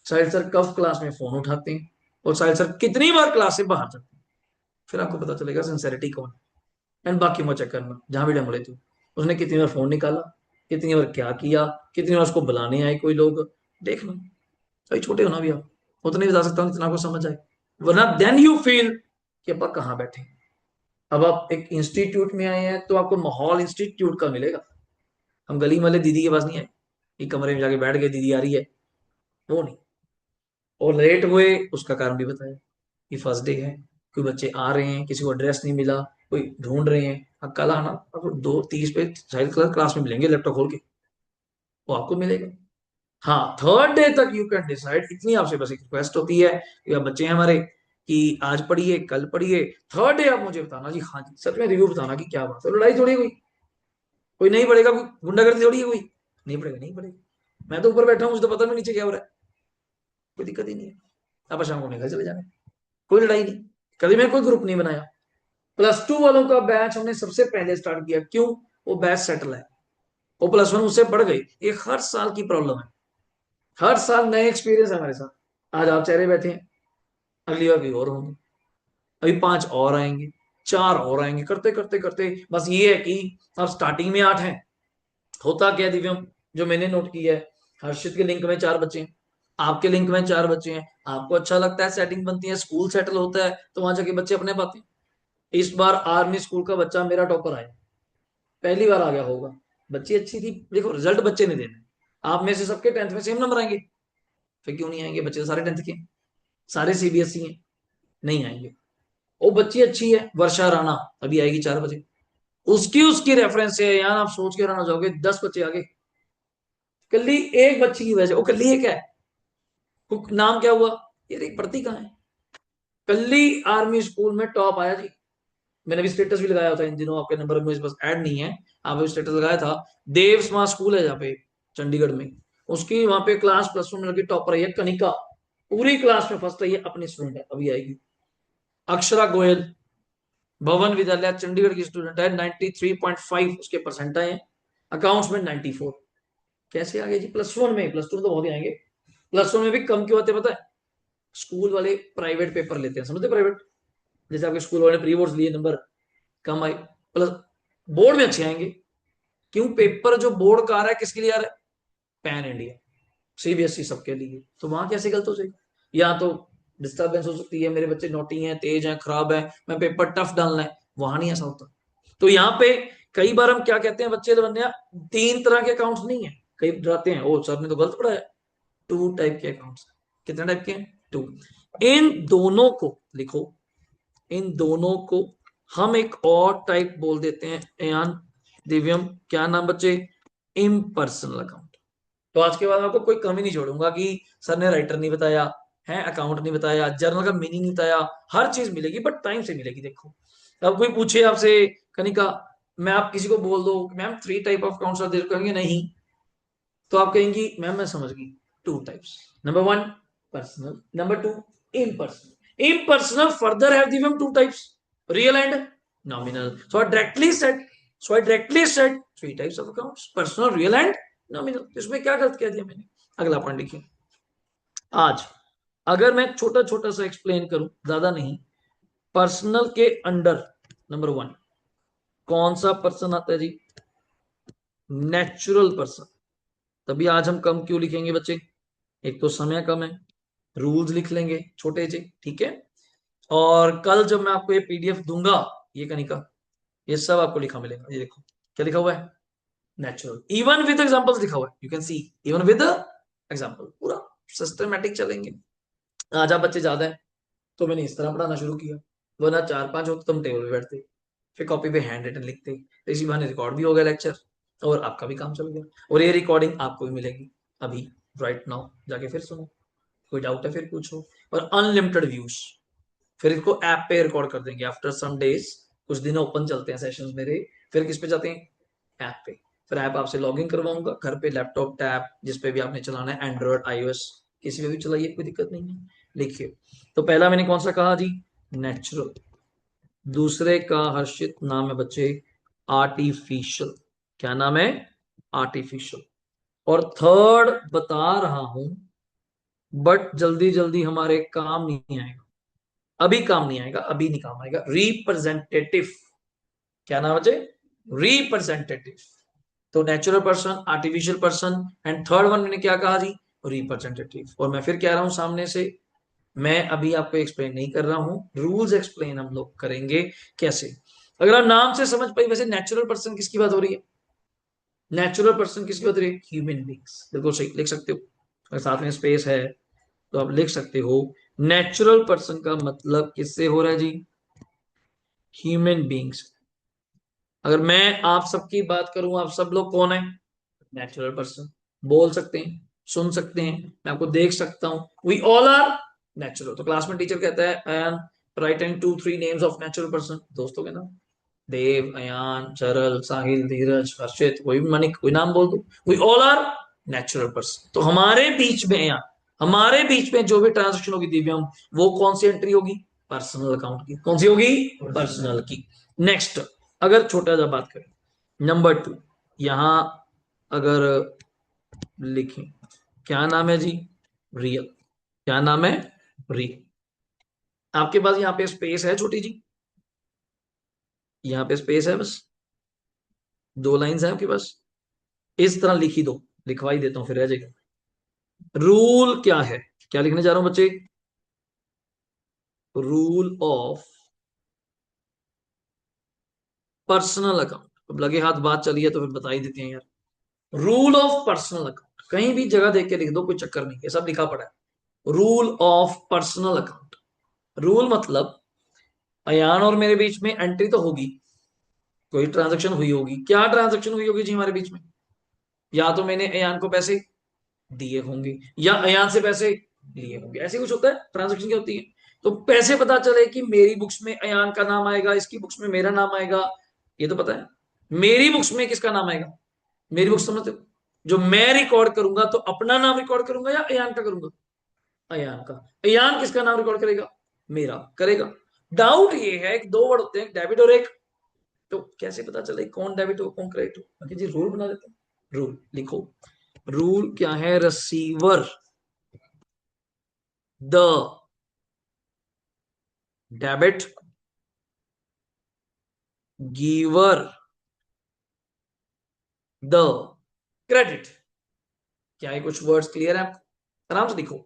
साहिल सर कब क्लास में फोन उठाते हैं, और साहिल सर कितनी बार क्लास से बाहर जाते हैं। फिर आपको पता चलेगा सिंसेरिटी कौन है। एंड बाकी मत चेक करना, जहां भी डेमो लेते हो उसने कितनी बार फोन निकाला, कितनी बार क्या किया, कितनी बार उसको बुलाने आए कोई लोग, देखना। अभी छोटे हो ना, अभी आप उतना ही बता सकता हूँ जितना आपको समझ आए, वरना देन यू फील कि अब आप कहाँ बैठे। अब आप एक इंस्टीट्यूट में आए हैं तो आपको माहौल इंस्टीट्यूट का मिलेगा। हम गली वाले दीदी के पास नहीं आए कि कमरे में जाके बैठ गए दीदी आ रही है, वो नहीं। और लेट हुए उसका कारण भी बताया कि फर्स्ट डे है, कोई बच्चे आ रहे हैं, किसी को एड्रेस नहीं मिला, कोई ढूंढ रहे हैं। अब कल आना, आपको 2:30 पे शायद क्लास में मिलेंगे लैपटॉप खोल के, वो आपको मिलेगा। हाँ, थर्ड डे तक यू कैन डिसाइड, इतनी आपसे बस एक रिक्वेस्ट होती है कि आप बच्चे हैं हमारे कि आज पढ़िए कल पढ़िए, थर्ड डे आप मुझे बताना जी, हाँ जी सच में रिव्यू बताना कि क्या बात है। लड़ाई थोड़ी है कोई, कोई नहीं पढ़ेगा, कोई गुंडागर्दी थोड़ी है, कोई नहीं पढ़ेगा नहीं पढ़ेगा। मैं तो ऊपर बैठा हूँ, मुझे तो पता नहीं नीचे क्या हो रहा है, कोई दिक्कत ही नहीं है। आप शाम को निकल चले जाना, कोई लड़ाई नहीं। कभी मैं कोई ग्रुप नहीं बनाया। +2 वालों का बैच हमने सबसे पहले स्टार्ट किया, क्यों? वो बैच सेटल है, वो +1 उससे बढ़ गई। ये हर साल की प्रॉब्लम है, हर साल नए एक्सपीरियंस है हमारे साथ। आज आप चेहरे बैठे हैं, अगली बार भी और होंगे, अभी 5 और आएंगे, 4 और आएंगे, करते करते करते बस ये है कि अब स्टार्टिंग में 8 हैं। होता क्या दिव्यम, जो मैंने नोट किया है, हर्षित के लिंक में 4 बच्चे हैं, आपके लिंक में 4 बच्चे हैं, आपको अच्छा लगता है, सेटिंग बनती है, स्कूल सेटल होता है, तो वहां जाके बच्चे अपने पाते हैं। इस बार आर्मी स्कूल का बच्चा मेरा टॉपर आया, पहली बार आ गया होगा। बच्ची अच्छी थी, देखो रिजल्ट बच्चे ने देना, आप में से सबके 10th में सेम नंबर आएंगे, फिर क्यों नहीं आएंगे? बच्चे तो सारे 10th के, सारे सीबीएसई हैं, नहीं आएंगे। वो बच्ची अच्छी है, वर्षा राणा, अभी आएगी 4 बजे, उसकी उसकी रेफरेंस से यार आप सोच के रहना जाओगे 10 बच्चे आगे। कल्ली एक बच्ची की वजह से, वो कल्ली एक है, वो नाम क्या हुआ, ये एक पढ़ती कहाँ है? कल्ली आर्मी स्कूल में टॉप आया जी। मैंने भी स्टेटस भी लगाया था इन दिनों, आपके नंबर में बस ऐड नहीं है, आप भी स्टेटस लगाया था। देव स्मार्ट स्कूल है जहाँ पे, चंडीगढ़ में, उसकी वहां पे क्लास +1 में लगी टॉपर रही है कनिका, पूरी क्लास में फर्स्ट रही है, अपनी स्टूडेंट है, अभी आएगी। अक्षरा गोयल, भवन विद्यालय चंडीगढ़ की स्टूडेंट है, 93.5 उसके परसेंट आए हैं, अकाउंट्स में 94। कैसे आ गए जी +1 में? +2 में तो बहुत ही आएंगे, +1 में भी कम क्यों आते पता है? स्कूल वाले प्राइवेट पेपर लेते हैं, समझते? प्राइवेट, जैसे आपके स्कूल वाले प्री बोर्ड लिए, नंबर कम आए, प्लस बोर्ड में अच्छे आएंगे। क्यों? पेपर जो बोर्ड का आ रहा है किसके लिए आ रहा है? पैन इंडिया, सीबीएसई सबके लिए, तो वहां कैसे गलत हो जाएगी? या तो डिस्टर्बेंस हो सकती है, मेरे बच्चे नोटी हैं, तेज हैं, खराब है, मैं पेपर टफ डालना है, वहां नहीं ऐसा होता। तो यहाँ पे कई बार हम क्या कहते हैं, बच्चे बनने 3 तरह के अकाउंट्स नहीं है, कई डराते हैं ओ सर ने तो गलत पढ़ाया। 2 टाइप के अकाउंट्स, कितने टाइप के हैं? 2। इन दोनों को लिखो, इन दोनों को हम एक और टाइप बोल देते हैं यान दिव्यम, क्या नाम बच्चे? Impersonal account. तो आज के बाद आपको कोई कमी नहीं छोड़ूंगा कि सर ने राइटर नहीं बताया है, अकाउंट नहीं बताया, जर्नल का मीनिंग नहीं बताया, हर चीज मिलेगी बट टाइम से मिलेगी। देखो, अब कोई पूछे आपसे कनिका, मैं आप किसी को बोल दो मैम 3 टाइप ऑफ अकाउंट्स, आप कहेंगे नहीं, तो आप कहेंगी मैम मैं समझ गई, 2 types, number 1 personal, number 2 impersonal. Impersonal further have given 2 types, real and nominal. So I directly said 3 types of accounts, personal, real and nominal. इसमें क्या गलत कह दिया मैंने? अगला पॉइंट देखिए। आज अगर मैं छोटा छोटा सा एक्सप्लेन करूं, ज्यादा नहीं, पर्सनल के अंडर नंबर 1 कौन सा पर्सन आता है जी? Natural person. तभी आज हम कम क्यों लिखेंगे बच्चे? एक तो समय कम है, रूल्स लिख लेंगे छोटे से, ठीक है। और कल जब मैं आपको ये पीडीएफ दूंगा, ये कनिका, ये सब आपको लिखा मिलेगा। ये देखो क्या लिखा हुआ है, नेचुरल, इवन विद एग्जांपल्स लिखा हुआ है, you can see, even with example, पूरा सिस्टमैटिक चलेंगे। आज आप बच्चे ज्यादा है तो मैंने इस तरह पढ़ाना शुरू किया, वरना 4-5 होते तो हम टेबल पे बैठते, फिर कॉपी पे हैंड रिटन लिखते, तो इसी बहाने रिकॉर्ड भी हो गया लेक्चर, और आपका भी काम चल गया, और ये रिकॉर्डिंग आपको भी मिलेगी अभी, राइट नाउ, जाके फिर सुनो, कोई डाउट है फिर पूछो। और अनलिमिटेड व्यूज, फिर इसको ऐप पे रिकॉर्ड कर देंगे आफ्टर सम डेज, कुछ दिन ओपन चलते हैं सेशंस मेरे, फिर किस पे जाते हैं? ऐप पे। फिर ऐप आपसे लॉग इन करवाऊंगा, घर पे लैपटॉप टैब जिस पे भी आपने चलाना है, एंड्रॉइड आईओएस किसी पे भी चलाइए, कोई दिक्कत नहीं है। लिखिए। तो पहला मैंने कौन सा कहा जी, नेचुरल। दूसरे का हर्षित नाम है बच्चे आर्टिफिशियल। क्या नाम है, आर्टिफिशियल। और थर्ड बता रहा हूं, बट जल्दी जल्दी हमारे काम नहीं आएगा, अभी काम नहीं आएगा, अभी नहीं काम आएगा, रिप्रेजेंटेटिव। क्या नाम बचे, रिप्रेजेंटेटिव। तो natural person, artificial person, and third one मैंने क्या कहा जी, रिप्रेजेंटेटिव। और मैं फिर कह रहा हूं सामने से, मैं अभी आपको एक्सप्लेन नहीं कर रहा हूं, रूल्स एक्सप्लेन हम लोग करेंगे कैसे। अगर आप नाम से समझ पाए, वैसे नेचुरल पर्सन किसकी बात हो रही है, नेचुरल पर्सन किसकी बात हो रही है, ह्यूमन बींग्स। बिल्कुल सही, लिख सकते हो, अगर साथ में स्पेस है तो आप लिख सकते हो। नेचुरल पर्सन का मतलब किससे हो रहा है जी, ह्यूमन बींग्स। अगर मैं आप सबकी बात करूं, आप सब लोग कौन है, नेचुरल पर्सन। बोल सकते हैं, सुन सकते हैं, मैं आपको देख सकता हूं, वी ऑल आर नेचुरल। तो क्लास में टीचर कहता है Ayaan right and 2-3 names of natural person, दोस्तों के नाम, देव, अयान, चरल, साहिल, धीरज, हर्षित, कोई भी मनिक, कोई नाम बोल दो, we all are natural person. तो हमारे बीच में यहाँ, हमारे बीच में जो भी ट्रांजेक्शन होगी दिव्यम, वो कौन सी एंट्री होगी, पर्सनल अकाउंट की। कौन सी होगी, पर्सनल की। नेक्स्ट, अगर छोटा सा बात करें, नंबर 2, यहां अगर लिखें, क्या नाम है जी, रियल। क्या नाम है, रियल। आपके पास यहाँ पे स्पेस है छोटी जी, यहाँ पे स्पेस है बस, 2 लाइंस है आपके पास, इस तरह लिखी दो, लिखवाई देता हूं फिर रह जाएगा। रूल क्या है, क्या लिखने जा रहा हूं बच्चे, रूल ऑफ पर्सनल अकाउंट। अब लगे हाथ बात चली है तो फिर बता ही देते हैं यार। रूल ऑफ पर्सनल अकाउंट, कहीं भी जगह देख के लिख दो, कोई चक्कर नहीं है, सब लिखा पड़ा है। Rule of personal account, rule मतलब अयान और मेरे बीच में एंट्री तो होगी, कोई ट्रांजैक्शन हुई होगी। क्या ट्रांजैक्शन हुई होगी जी हमारे बीच में, या तो मैंने अयान को पैसे दिए होंगे, या अयान से पैसे लिए होंगे, ऐसे कुछ होता है ट्रांजैक्शन क्या होती है। तो पैसे पता चले कि मेरी बुक्स में अयान का नाम आएगा, इसकी बुक्स में मेरा नाम आएगा, ये तो पता है। मेरी बुक्स में किसका नाम आएगा, मेरी बुक्स समझते हो, जो मैं रिकॉर्ड करूंगा तो अपना नाम रिकॉर्ड करूंगा या अयान का करूंगा, अयान का। अयान किसका नाम रिकॉर्ड करेगा, मेरा करेगा। डाउट ये है कि 2 वर्ड होते हैं, डेबिट और एक, तो कैसे पता चले कौन डेबिट हो कौन क्रेडिट हो, बाकी जी रूल बना देते हैं। रूल लिखो, रूल क्या है, receiver the debit, giver the credit. क्या ये कुछ वर्ड्स क्लियर है आपको, आराम से लिखो।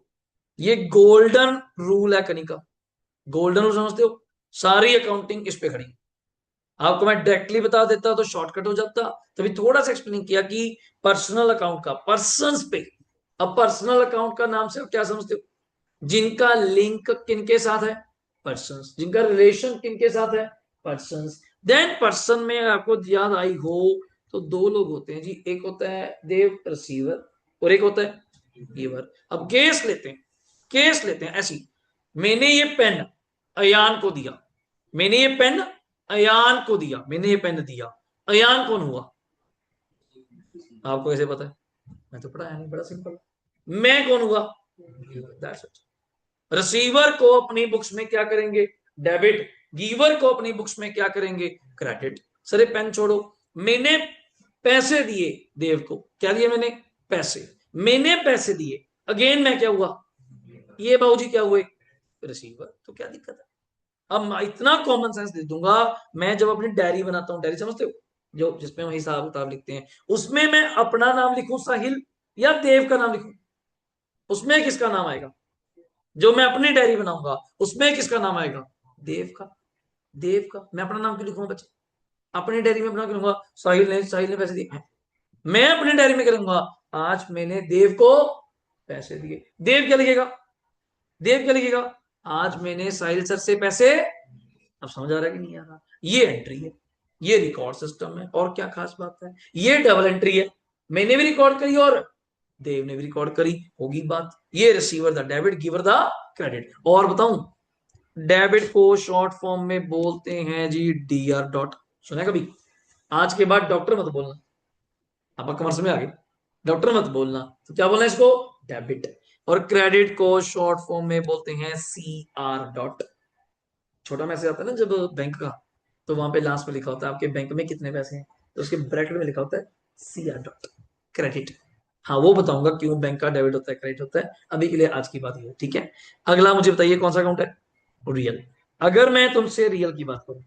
ये गोल्डन रूल है कनिका, गोल्डन रूल समझते हो, सारी अकाउंटिंग इस पे खड़ी। आपको मैं डायरेक्टली बता देता तो शॉर्टकट हो जाता, तभी थोड़ा सा एक्सप्लेन किया कि पर्सनल अकाउंट का पर्सनस पे। अब पर्सनल अकाउंट का नाम से क्या समझते हो, जिनका लिंक किनके साथ है, पर्सन्स, जिनका रिलेशन किनके साथ है, पर्सन्स। देन पर्सन में आपको याद आई हो तो 2 लोग होते हैं जी, एक होता है देव रिसीवर और एक होता है गिवर। अब केस लेते हैं, केस लेते हैं ऐसी, मैंने ये पेन अयान को दिया, मैंने ये पेन अयान को दिया, मैंने ये पेन दिया, अयान कौन हुआ, आपको कैसे पता है, मैं तो पढ़ाया नहीं, बड़ा सिंपल। मैं कौन हुआ, दैट्स इट। रिसीवर को अपनी बुक्स में क्या करेंगे, डेबिट, गिवर को अपनी बुक्स में क्या करेंगे, क्रेडिट। सर पेन छोड़ो, मैंने पैसे दिए देव को, क्या दिए मैंने, पैसे, मैंने पैसे दिए, अगेन मैं क्या हुआ, ये बाबूजी क्या हुए, रिसीवर। तो क्या दिक्कत है, अब मैं इतना कॉमन सेंस दे दूंगा। मैं जब अपनी डायरी बनाता हूँ, डायरी समझते हो, जो जिसमें हम हिसाब किताब लिखते हैं, उसमें मैं अपना नाम लिखूं साहिल या देव का नाम लिखूं, उसमें किसका नाम आएगा, जो मैं अपनी डायरी बनाऊंगा उसमें किसका नाम आएगा, देव का। देव का, मैं अपना नाम क्यों लिखूंगा बच्चे, अपनी डायरी में अपना क्यों लिखूंगा, साहिल ने पैसे दिए, मैं अपनी डायरी में करूंगा आज मैंने देव को पैसे दिए, देव क्या लिखेगा, देव क्या लिखेगा, आज मैंने साहिल सर से पैसे। अब समझ आ रहा है कि नहीं आ रहा, ये एंट्री है, ये रिकॉर्ड सिस्टम है, और क्या खास बात है, ये डबल एंट्री है, मैंने भी रिकॉर्ड करी और देव ने भी रिकॉर्ड करी, होगी बात। ये receiver the debit, giver the credit. और बताऊं, डेबिट को शॉर्ट फॉर्म में बोलते हैं जी डीआर डॉट, सुना है कभी, आज के बाद डॉक्टर मत बोलना, आप कमर्स में आ गए, डॉक्टर मत बोलना, तो क्या बोलना है इसको, डेबिट। और क्रेडिट को शॉर्ट फॉर्म में बोलते हैं CR डॉट। छोटा मैसेज आता है ना जब बैंक का, तो वहां पे लास्ट में लिखा होता है आपके बैंक में कितने पैसे हैं, तो उसके ब्रैकेट में लिखा होता है CR डॉट, क्रेडिट। हाँ वो बताऊंगा क्यों बैंक का डेबिट होता है क्रेडिट होता है, अभी के लिए आज की बात ये है, ठीक है। अगला मुझे बताइए कौन सा अकाउंट है, रियल। अगर मैं तुमसे रियल की बात करूं,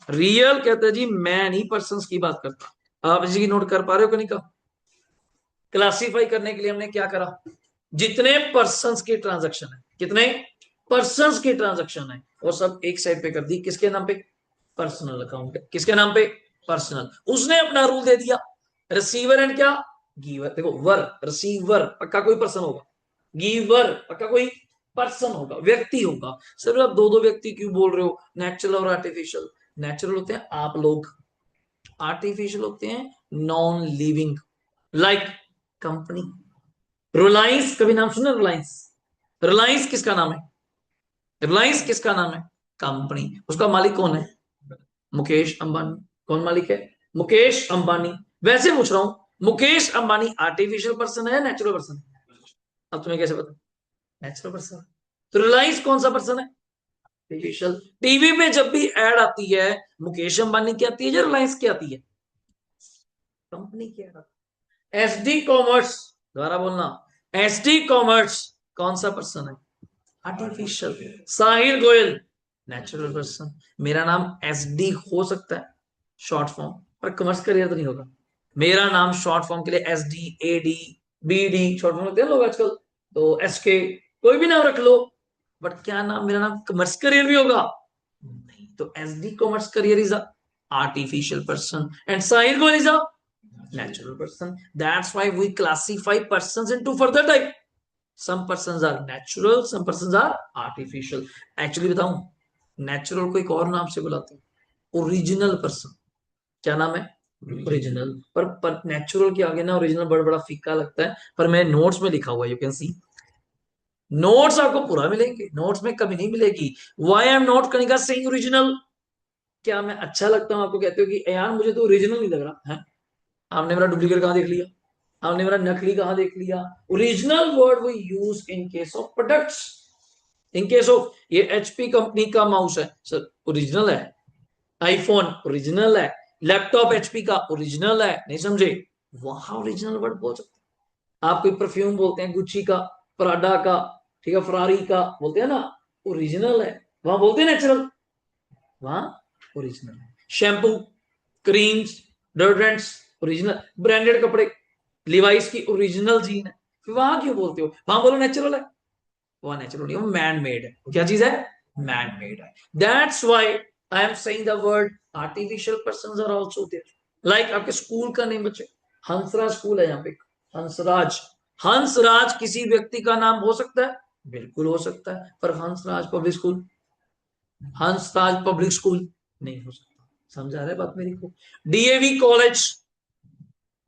रियल कहते हैं जी मैं नहीं पर्सन की बात करता। आप इसी की नोट कर पा रहे हो कि नहीं का? क्लासिफाई करने के लिए हमने क्या करा, जितने पर्संस के ट्रांजैक्शन है, कितने पर्संस के ट्रांजैक्शन है, वो सब एक साइड पे कर दी, किसके नाम पे, पर्सनल अकाउंट है, किसके नाम पे, पर्सनल। उसने अपना रूल दे दिया, रिसीवर एंड क्या, गिवर। देखो वर, रिसीवर पक्का कोई पर्सन होगा, गिवर पक्का कोई पर्सन होगा, व्यक्ति होगा। सर आप दो दो व्यक्ति क्यों बोल रहे हो, नेचुरल और आर्टिफिशियल। नेचुरल होते हैं आप लोग, आर्टिफिशियल होते हैं non living, like company. Reliance कभी नाम सुना, रिलायंस, रिलायंस किसका नाम है, रिलायंस किसका नाम है, कंपनी। उसका मालिक कौन है, मुकेश अंबानी। कौन मालिक है, मुकेश अंबानी। वैसे पूछ रहा हूं मुकेश अंबानी आर्टिफिशियल पर्सन है या नेचुरल पर्सन है, अब तुम्हें कैसे पता, नेचुरल पर्सन। तो रिलायंस कौन सा पर्सन है, आर्टिफिशियल। टीवी में जब भी एड आती है मुकेश अंबानी की आती है या रिलायंस की आती है, कंपनी की एड आती है। SD कॉमर्स, दोबारा बोलना, SD कॉमर्स कौन सा पर्सन है, artificial. Sahir Goyal natural person. मेरा नाम SD हो सकता है शॉर्ट फॉर्म, पर कॉमर्स करियर तो नहीं होगा। मेरा नाम शॉर्ट फॉर्म के लिए SD, AD, BD short form होते हैं लोग आजकल, तो SK कोई भी नाम रख लो, बट क्या नाम, मेरा नाम कॉमर्स करियर भी होगा नहीं। तो SD commerce career is a artificial person and Sahil Goel is a natural person. That's why we classify persons into further type. Some persons are natural, some persons are artificial. Actually बताऊं, नेचुरल को एक और नाम से बुलाते हैं, ओरिजिनल पर्सन। क्या नाम है, ओरिजिनल। पर नेचुरल के आगे ना ओरिजिनल बड़ा बड़ा फीका लगता है, पर मैं नोट्स में लिखा हुआ, यू कैन सी। नोट्स आपको पूरा मिलेंगे, नोट्स में कमी नहीं मिलेगी। Why I am not Kanika saying original. क्या मैं अच्छा लगता हूं आपको, कहते हो कि यार मुझे तो ओरिजिनल नहीं लग रहा है, आपने मेरा डुप्लीकेट कहां देख लिया, आपने मेरा नकली कहां देख लिया। Original word we use in case of products. In case of ये HP कंपनी का माउस है सर, ओरिजिनल है। आईफोन ओरिजिनल है, लैपटॉप HP का ओरिजिनल है, नहीं समझे, वहां ओरिजिनल वर्ड बोल सकते हैं। आप कोई परफ्यूम बोलते हैं गुच्ची का, प्राडा का, ठीक है, फरारी का बोलते हैं ना, ओरिजिनल है, वहां बोलते हैं नेचुरल, वहां original. Shampoo, creams, deodorants original. Branded कपड़े, लिवाइस की ओरिजिनल जीन है, फिर वहां क्यों बोलते हो, वहां बोलो नेचुरल है। वहां नेचुरल नहीं, वो मैन मेड है। क्या चीज है, मैन मेड है। That's why I am saying the word artificial persons are also there. Like आपके स्कूल का नेम बच्चे, हंसराज स्कूल है यहाँ पे, हंसराज। हंसराज किसी व्यक्ति का नाम हो सकता है, बिल्कुल हो सकता है, पर Hansraj public school, Hansraj public school नहीं हो सकता। समझा रहे बात मेरी को। DAV कॉलेज,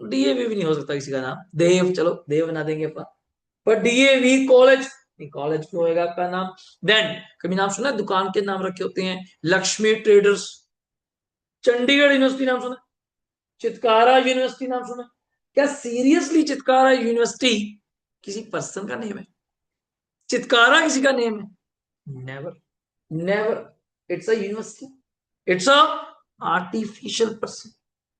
DAV भी नहीं हो सकता किसी का नाम, देव, चलो देव बना देंगे अपन, पर DAV कॉलेज नहीं, कॉलेज क्यों होएगा आपका नाम। देन कभी नाम सुना है, दुकान के नाम रखे होते हैं, लक्ष्मी ट्रेडर्स। चंडीगढ़ यूनिवर्सिटी नाम सुना, चितकारा यूनिवर्सिटी नाम सुना। क्या सीरियसली चितकारा यूनिवर्सिटी किसी पर्सन का नेम है, चितकारा किसी का नेम है, never, never. It's a university, it's a artificial person.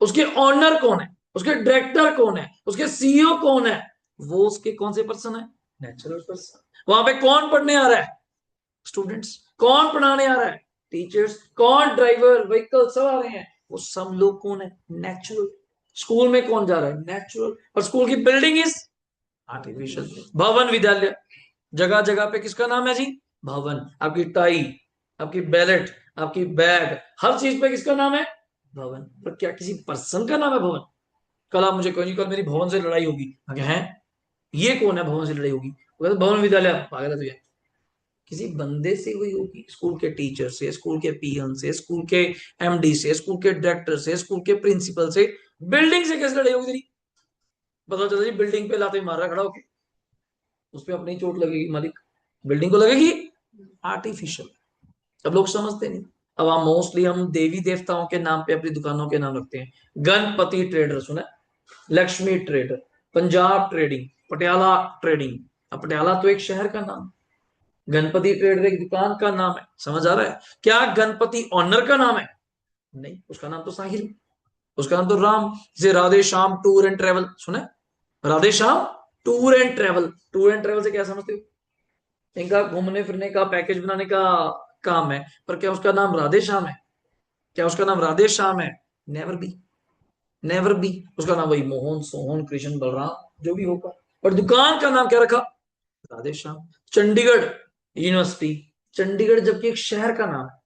उसके ऑनर कौन है, उसके डायरेक्टर कौन है, उसके CEO कौन है, वो उसके कौन से पर्सन है, नेचुरल पर्सन। वहां पे कौन पढ़ने आ रहा है, स्टूडेंट्स। कौन पढ़ाने आ रहा है, टीचर्स। कौन ड्राइवर, व्हीकल सब आ रहे हैं, वो सब लोग कौन है, नेचुरल। स्कूल में कौन जा रहा है, नेचुरल। और स्कूल की बिल्डिंग इज आर्टिफिशियल। भवन विद्यालय, जगह जगह पे किसका नाम है जी, भवन। आपकी टाई, आपकी बैलेट, आपकी बैग, हर चीज पे किसका नाम है, भवन। पर क्या किसी पर्सन का नाम है भवन। कल आप मुझे कहोगे कल मेरी भवन से लड़ाई होगी, है ये कौन है भवन से लड़ाई होगी, भवन विद्यालय, पागल है तुझे। किसी बंदे से हुई होगी, स्कूल के टीचर से, स्कूल के पीएन से, स्कूल के MD से, स्कूल के डायरेक्टर से, स्कूल के प्रिंसिपल से। बिल्डिंग से कैसे लड़ाई होगी तेरी, पता चला जी बिल्डिंग पे लाते मार रहा खड़ा होके, उस पर अपनी चोट लगेगी मालिक, बिल्डिंग को लगेगी, आर्टिफिशियल। अब लोग समझते नहीं। अब हम मोस्टली हम देवी देवताओं के नाम पे अपनी दुकानों के नाम रखते हैं। गणपति ट्रेडर सुना, Lakshmi trader, Punjab trading, Patiala trading, अब पटियाला तो एक शहर का नाम, गणपति ट्रेडर एक दुकान का नाम है, समझ आ रहा है? क्या गणपति ऑनर का नाम है? नहीं, उसका नाम तो साहिल, उसका नाम तो राम। जैसे Radhe Shyam tour and travel, सुना है? Radhe Shyam tour and travel, tour and travel से क्या समझते हो? इनका घूमने फिरने का पैकेज बनाने का काम है, पर क्या उसका नाम राधे श्याम है? क्या उसका नाम राधे श्याम है? Never be, never be. उसका नाम वही मोहन सोहन कृष्ण बलराम जो भी होगा, पर दुकान का नाम क्या रखा? राधे श्याम। चंडीगढ़ यूनिवर्सिटी, चंडीगढ़ जबकि एक शहर का नाम है,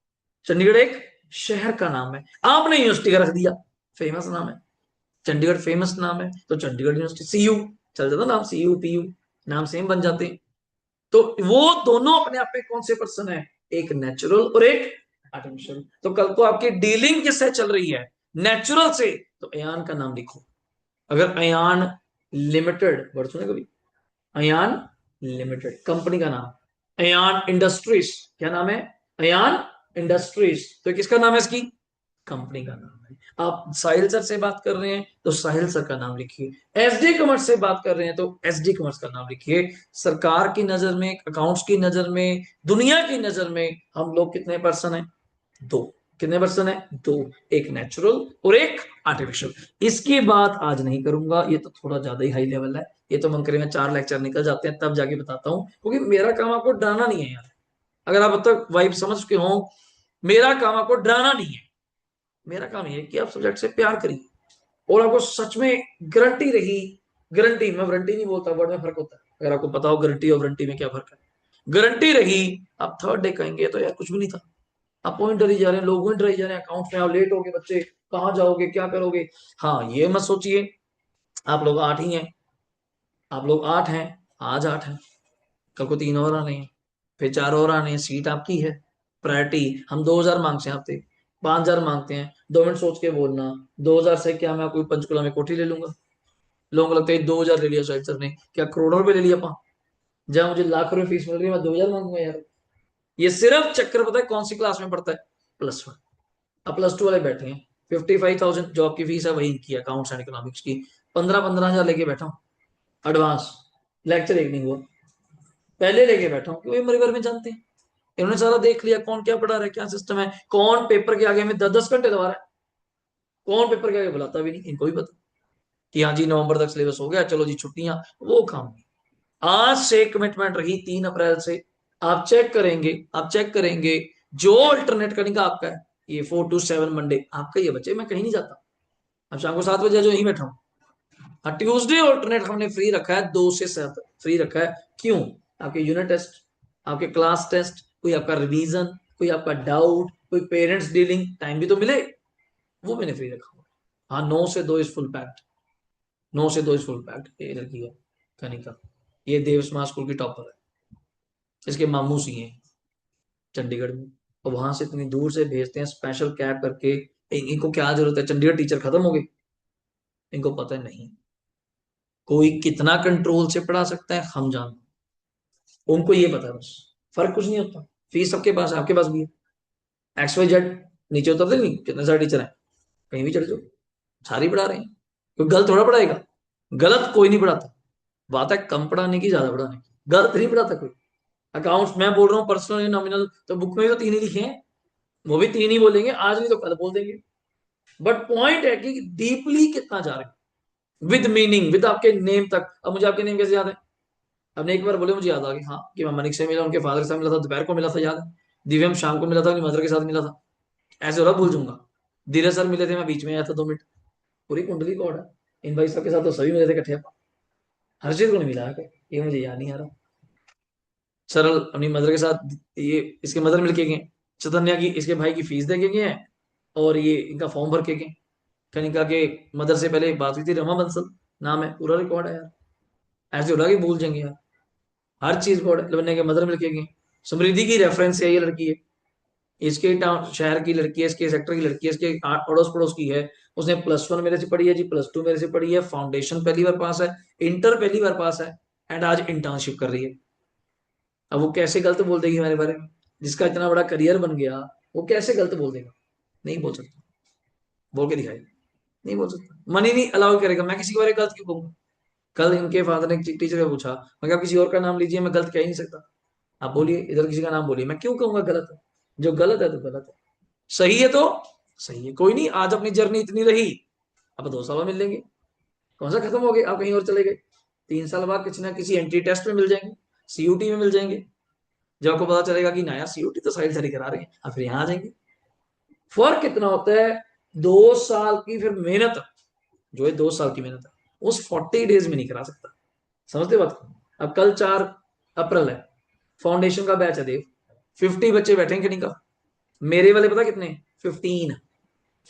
चंडीगढ़ एक शहर का नाम है, आपने यूनिवर्सिटी का रख दिया, फेमस नाम है, चंडीगढ़ फेमस नाम है तो चंडीगढ़ यूनिवर्सिटी। सीयू चल जाता नाम, सीयू पीयू नाम सेम बन जाते हैं। तो वो दोनों अपने आप में कौन से पर्सन है? एक नेचुरल और एक आर्टिफिशियल। तो कल को आपकी डीलिंग किससे चल रही है? नेचुरल से, तो अयान का नाम लिखो। अगर अयान लिमिटेड वर्ड सुने कभी? अयान लिमिटेड कंपनी का नाम, अयान इंडस्ट्रीज क्या नाम है? अयान इंडस्ट्रीज, तो किसका नाम है? इसकी कंपनी का नाम है। आप साहिल सर से बात कर रहे हैं तो साहिल सर का नाम लिखिए, एसडी कॉमर्स से बात कर रहे हैं तो एसडी कॉमर्स का नाम लिखिए। सरकार की नजर में, अकाउंट्स की नजर में, दुनिया की नजर में हम लोग कितने पर्सन हैं? दो। कितने पर्सन है? दो, एक नेचुरल और एक आर्टिफिशियल। इसकी बात आज नहीं करूंगा, ये तो थोड़ा ज्यादा ही हाई लेवल है, ये तो मन करे में 4 लेक्चर निकल जाते हैं तब जाके बताता हूँ, क्योंकि मेरा काम आपको डराना नहीं है यार। अगर आप अब तक वाइब समझ चुके हो, मेरा काम आपको डराना नहीं है, मेरा काम ये है कि आप सब्जेक्ट से प्यार करिए और आपको सच में गारंटी रही, गारंटी, मैं वारंटी नहीं बोलता, वर्ड में फर्क होता है, अगर आपको पता हो गारंटी और वारंटी में क्या फर्क है। गारंटी रही, आप थर्ड डे कहेंगे तो यार कुछ भी नहीं था, आप पॉइंट डरी जा रहे हैं, लोग डराई जा रहे हैं, अकाउंट में आप लेट हो गए, बच्चे कहाँ जाओगे, क्या करोगे। हाँ, ये मत सोचिए आप लोग 8 ही हैं, आप लोग 8 हैं, आज 8 हैं, कल को 3 और आने हैं, फिर 4 और आने हैं, सीट आपकी है। प्रायोरिटी, हम 2,000 मांगते हैं आपसे, 5,000 मांगते हैं, 2 मिनट सोच के बोलना। 2,000 से क्या मैं कोई पंचकुला में कोठी ले लूंगा? लोगों को लगता है 2,000 ले लिया शायद सर ने, क्या करोड़ों रुपए ले लिया पा? जहां मुझे लाख रुपए फीस मिल रही है मैं 2,000 मांगूंगा यार? ये सिर्फ चक्कर पता है कौन सी क्लास में पढ़ता है? +1। अब +2 वाले बैठे हैं, 55,000 जो आपकी फीस है वही की, अकाउंट्स एंड इकोनॉमिक्स की, 15-15 हजार लेके बैठा हूँ एडवांस, लेक्चर एक नहीं हुआ, पहले लेके बैठा हूँ क्योंकि मेरे बारे में जानते हैं, इन्होंने सारा देख लिया कौन क्या पढ़ा रहा है, क्या सिस्टम है, कौन पेपर के आगे में 10-10 घंटे दबा रहा है, कौन पेपर के आगे बुलाता भी नहीं, इनको भी पता कि हाँ जी नवंबर तक सिलेबस हो गया, चलो जी छुट्टियां, वो काम नहीं। आज से कमिटमेंट रही 3 अप्रैल से, आप चेक करेंगे, आप चेक करेंगे, जो अल्टरनेट करने का आपका है, ये 4 to 7 मंडे आपका ही है बच्चे, मैं कहीं नहीं जाता, अब शाम को 7 बजे जो यहीं बैठा हूँ। हाँ, ट्यूसडे ऑल्टरनेट हमने फ्री रखा है, 2 से 7 फ्री रखा है। क्यों? आपके यूनिट टेस्ट, आपके क्लास टेस्ट, कोई आपका रिवीजन, कोई आपका डाउट, कोई पेरेंट्स डीलिंग, टाइम भी तो मिले, वो मैंने फ्री रखा हुआ। हाँ, 9 से 2 इज फुल पैक्ड, 9 से 2 इज फुल पैक्ड। ये लड़की है कनिका, ये देव स्मार्ट स्कूल की टॉपर है, इसके मामू सी हैं चंडीगढ़ में, और वहां से इतनी दूर से भेजते हैं स्पेशल कैब करके। इनको क्या जरूरत है, चंडीगढ़ टीचर खत्म हो गए, इनको पता नहीं कोई कितना कंट्रोल से पढ़ा सकता है, हम जानते, उनको ये पता है बस, फर्क कुछ नहीं होता, फीस सबके पास है, आपके पास भी है। XYZ नीचे उतरते नहीं, कितने सारे टीचर हैं, कहीं भी चले जाओ, सारे ही पढ़ा रहे हैं, कोई गलत थोड़ा पढ़ाएगा, गलत कोई नहीं पढ़ाता, बात है कम पढ़ाने की ज्यादा पढ़ाने की, गलत नहीं पढ़ाता कोई। अकाउंट्स मैं बोल रहा हूँ पर्सनल नॉमिनल, तो बुक में भी तो 3 ही लिखे हैं, वो भी 3 ही बोलेंगे, आज नहीं तो कल बोल देंगे, बट पॉइंट है कि डीपली कितना जा रहे हैं, विद मीनिंग, विद आपके नेम तक। अब मुझे आपके नेम कैसे याद है? आपने एक बार बोले मुझे याद आ गया, हाँ कि मैं मनिक से मिला, उनके फादर से मिला था, दोपहर को मिला था, याद है? दिव्यम शाम को मिला था, अपनी मदर के साथ मिला था, ऐसे हो रहा भूल जाऊंगा। धीरज सर मिले थे, मैं बीच में आया था 2 मिनट, पूरी कुंडली कोड है। इन भाई साहब के साथ तो सभी मिले थे इकट्ठे, हर चीज को नहीं मिला है, ये मुझे याद नहीं आ रहा। सरल अपनी मदर के साथ, ये इसके मदर मिलके गए, चतन्या की इसके भाई की फीस दे के गए हैं, और ये इनका फॉर्म भर के गए। कनिका के मदर से पहले बात हुई थी, रमा बंसल नाम है, पूरा रिकॉर्ड है यार, ऐसे हो रहा कि भूल जाएंगे यार, हर चीज को लवन्या के मदर मिलके गए। समृद्धि की रेफरेंस है, ये लड़की है, इसके टाउन शहर की लड़की है, इसके सेक्टर की लड़की है, इसके अड़ोस पड़ोस की है, उसने +1 मेरे से पढ़ी है जी, +2 मेरे से पढ़ी है, फाउंडेशन पहली बार पास है, इंटर पहली बार पास है, एंड आज इंटर्नशिप कर रही है। अब वो कैसे गलत बोल देगी हमारे बारे में, जिसका इतना बड़ा करियर बन गया, वो कैसे गलत बोल देगा? नहीं बोल सकता, बोल के दिखाई, नहीं बोल सकता, मन ही नहीं अलाउ करेगा, मैं किसी के बारे में गलत क्यों कहूंगा? कल इनके फादर ने टीचर ने पूछा, मैं कहा किसी और का नाम लीजिए, मैं गलत कह ही नहीं सकता, आप बोलिए इधर किसी का नाम बोलिए, मैं क्यों कहूंगा गलत है? जो गलत है तो गलत है, सही है तो सही है। कोई नहीं, आज अपनी जर्नी इतनी रही, अब 2 साल में मिल लेंगे, कौन सा खत्म हो गए, आप कहीं और चले गए, 3 साल बाद किसी ना किसी एंट्री टेस्ट में मिल जाएंगे, सीयूटी में मिल जाएंगे, जब आपको पता चलेगा कि ना यार सीयूटी तो साहिल सर ही करा रहे हैं, आप फिर यहाँ आ जाएंगे। फर्क कितना होता है, 2 साल की फिर मेहनत, जो है 2 साल की मेहनत है, उस 40 डेज में नहीं करा सकता। समझते बात को? अब कल 4 अप्रैल है, फाउंडेशन का बैच है देव, 50 बच्चे बैठेंगे नहीं का, मेरे वाले पता कितने, 15,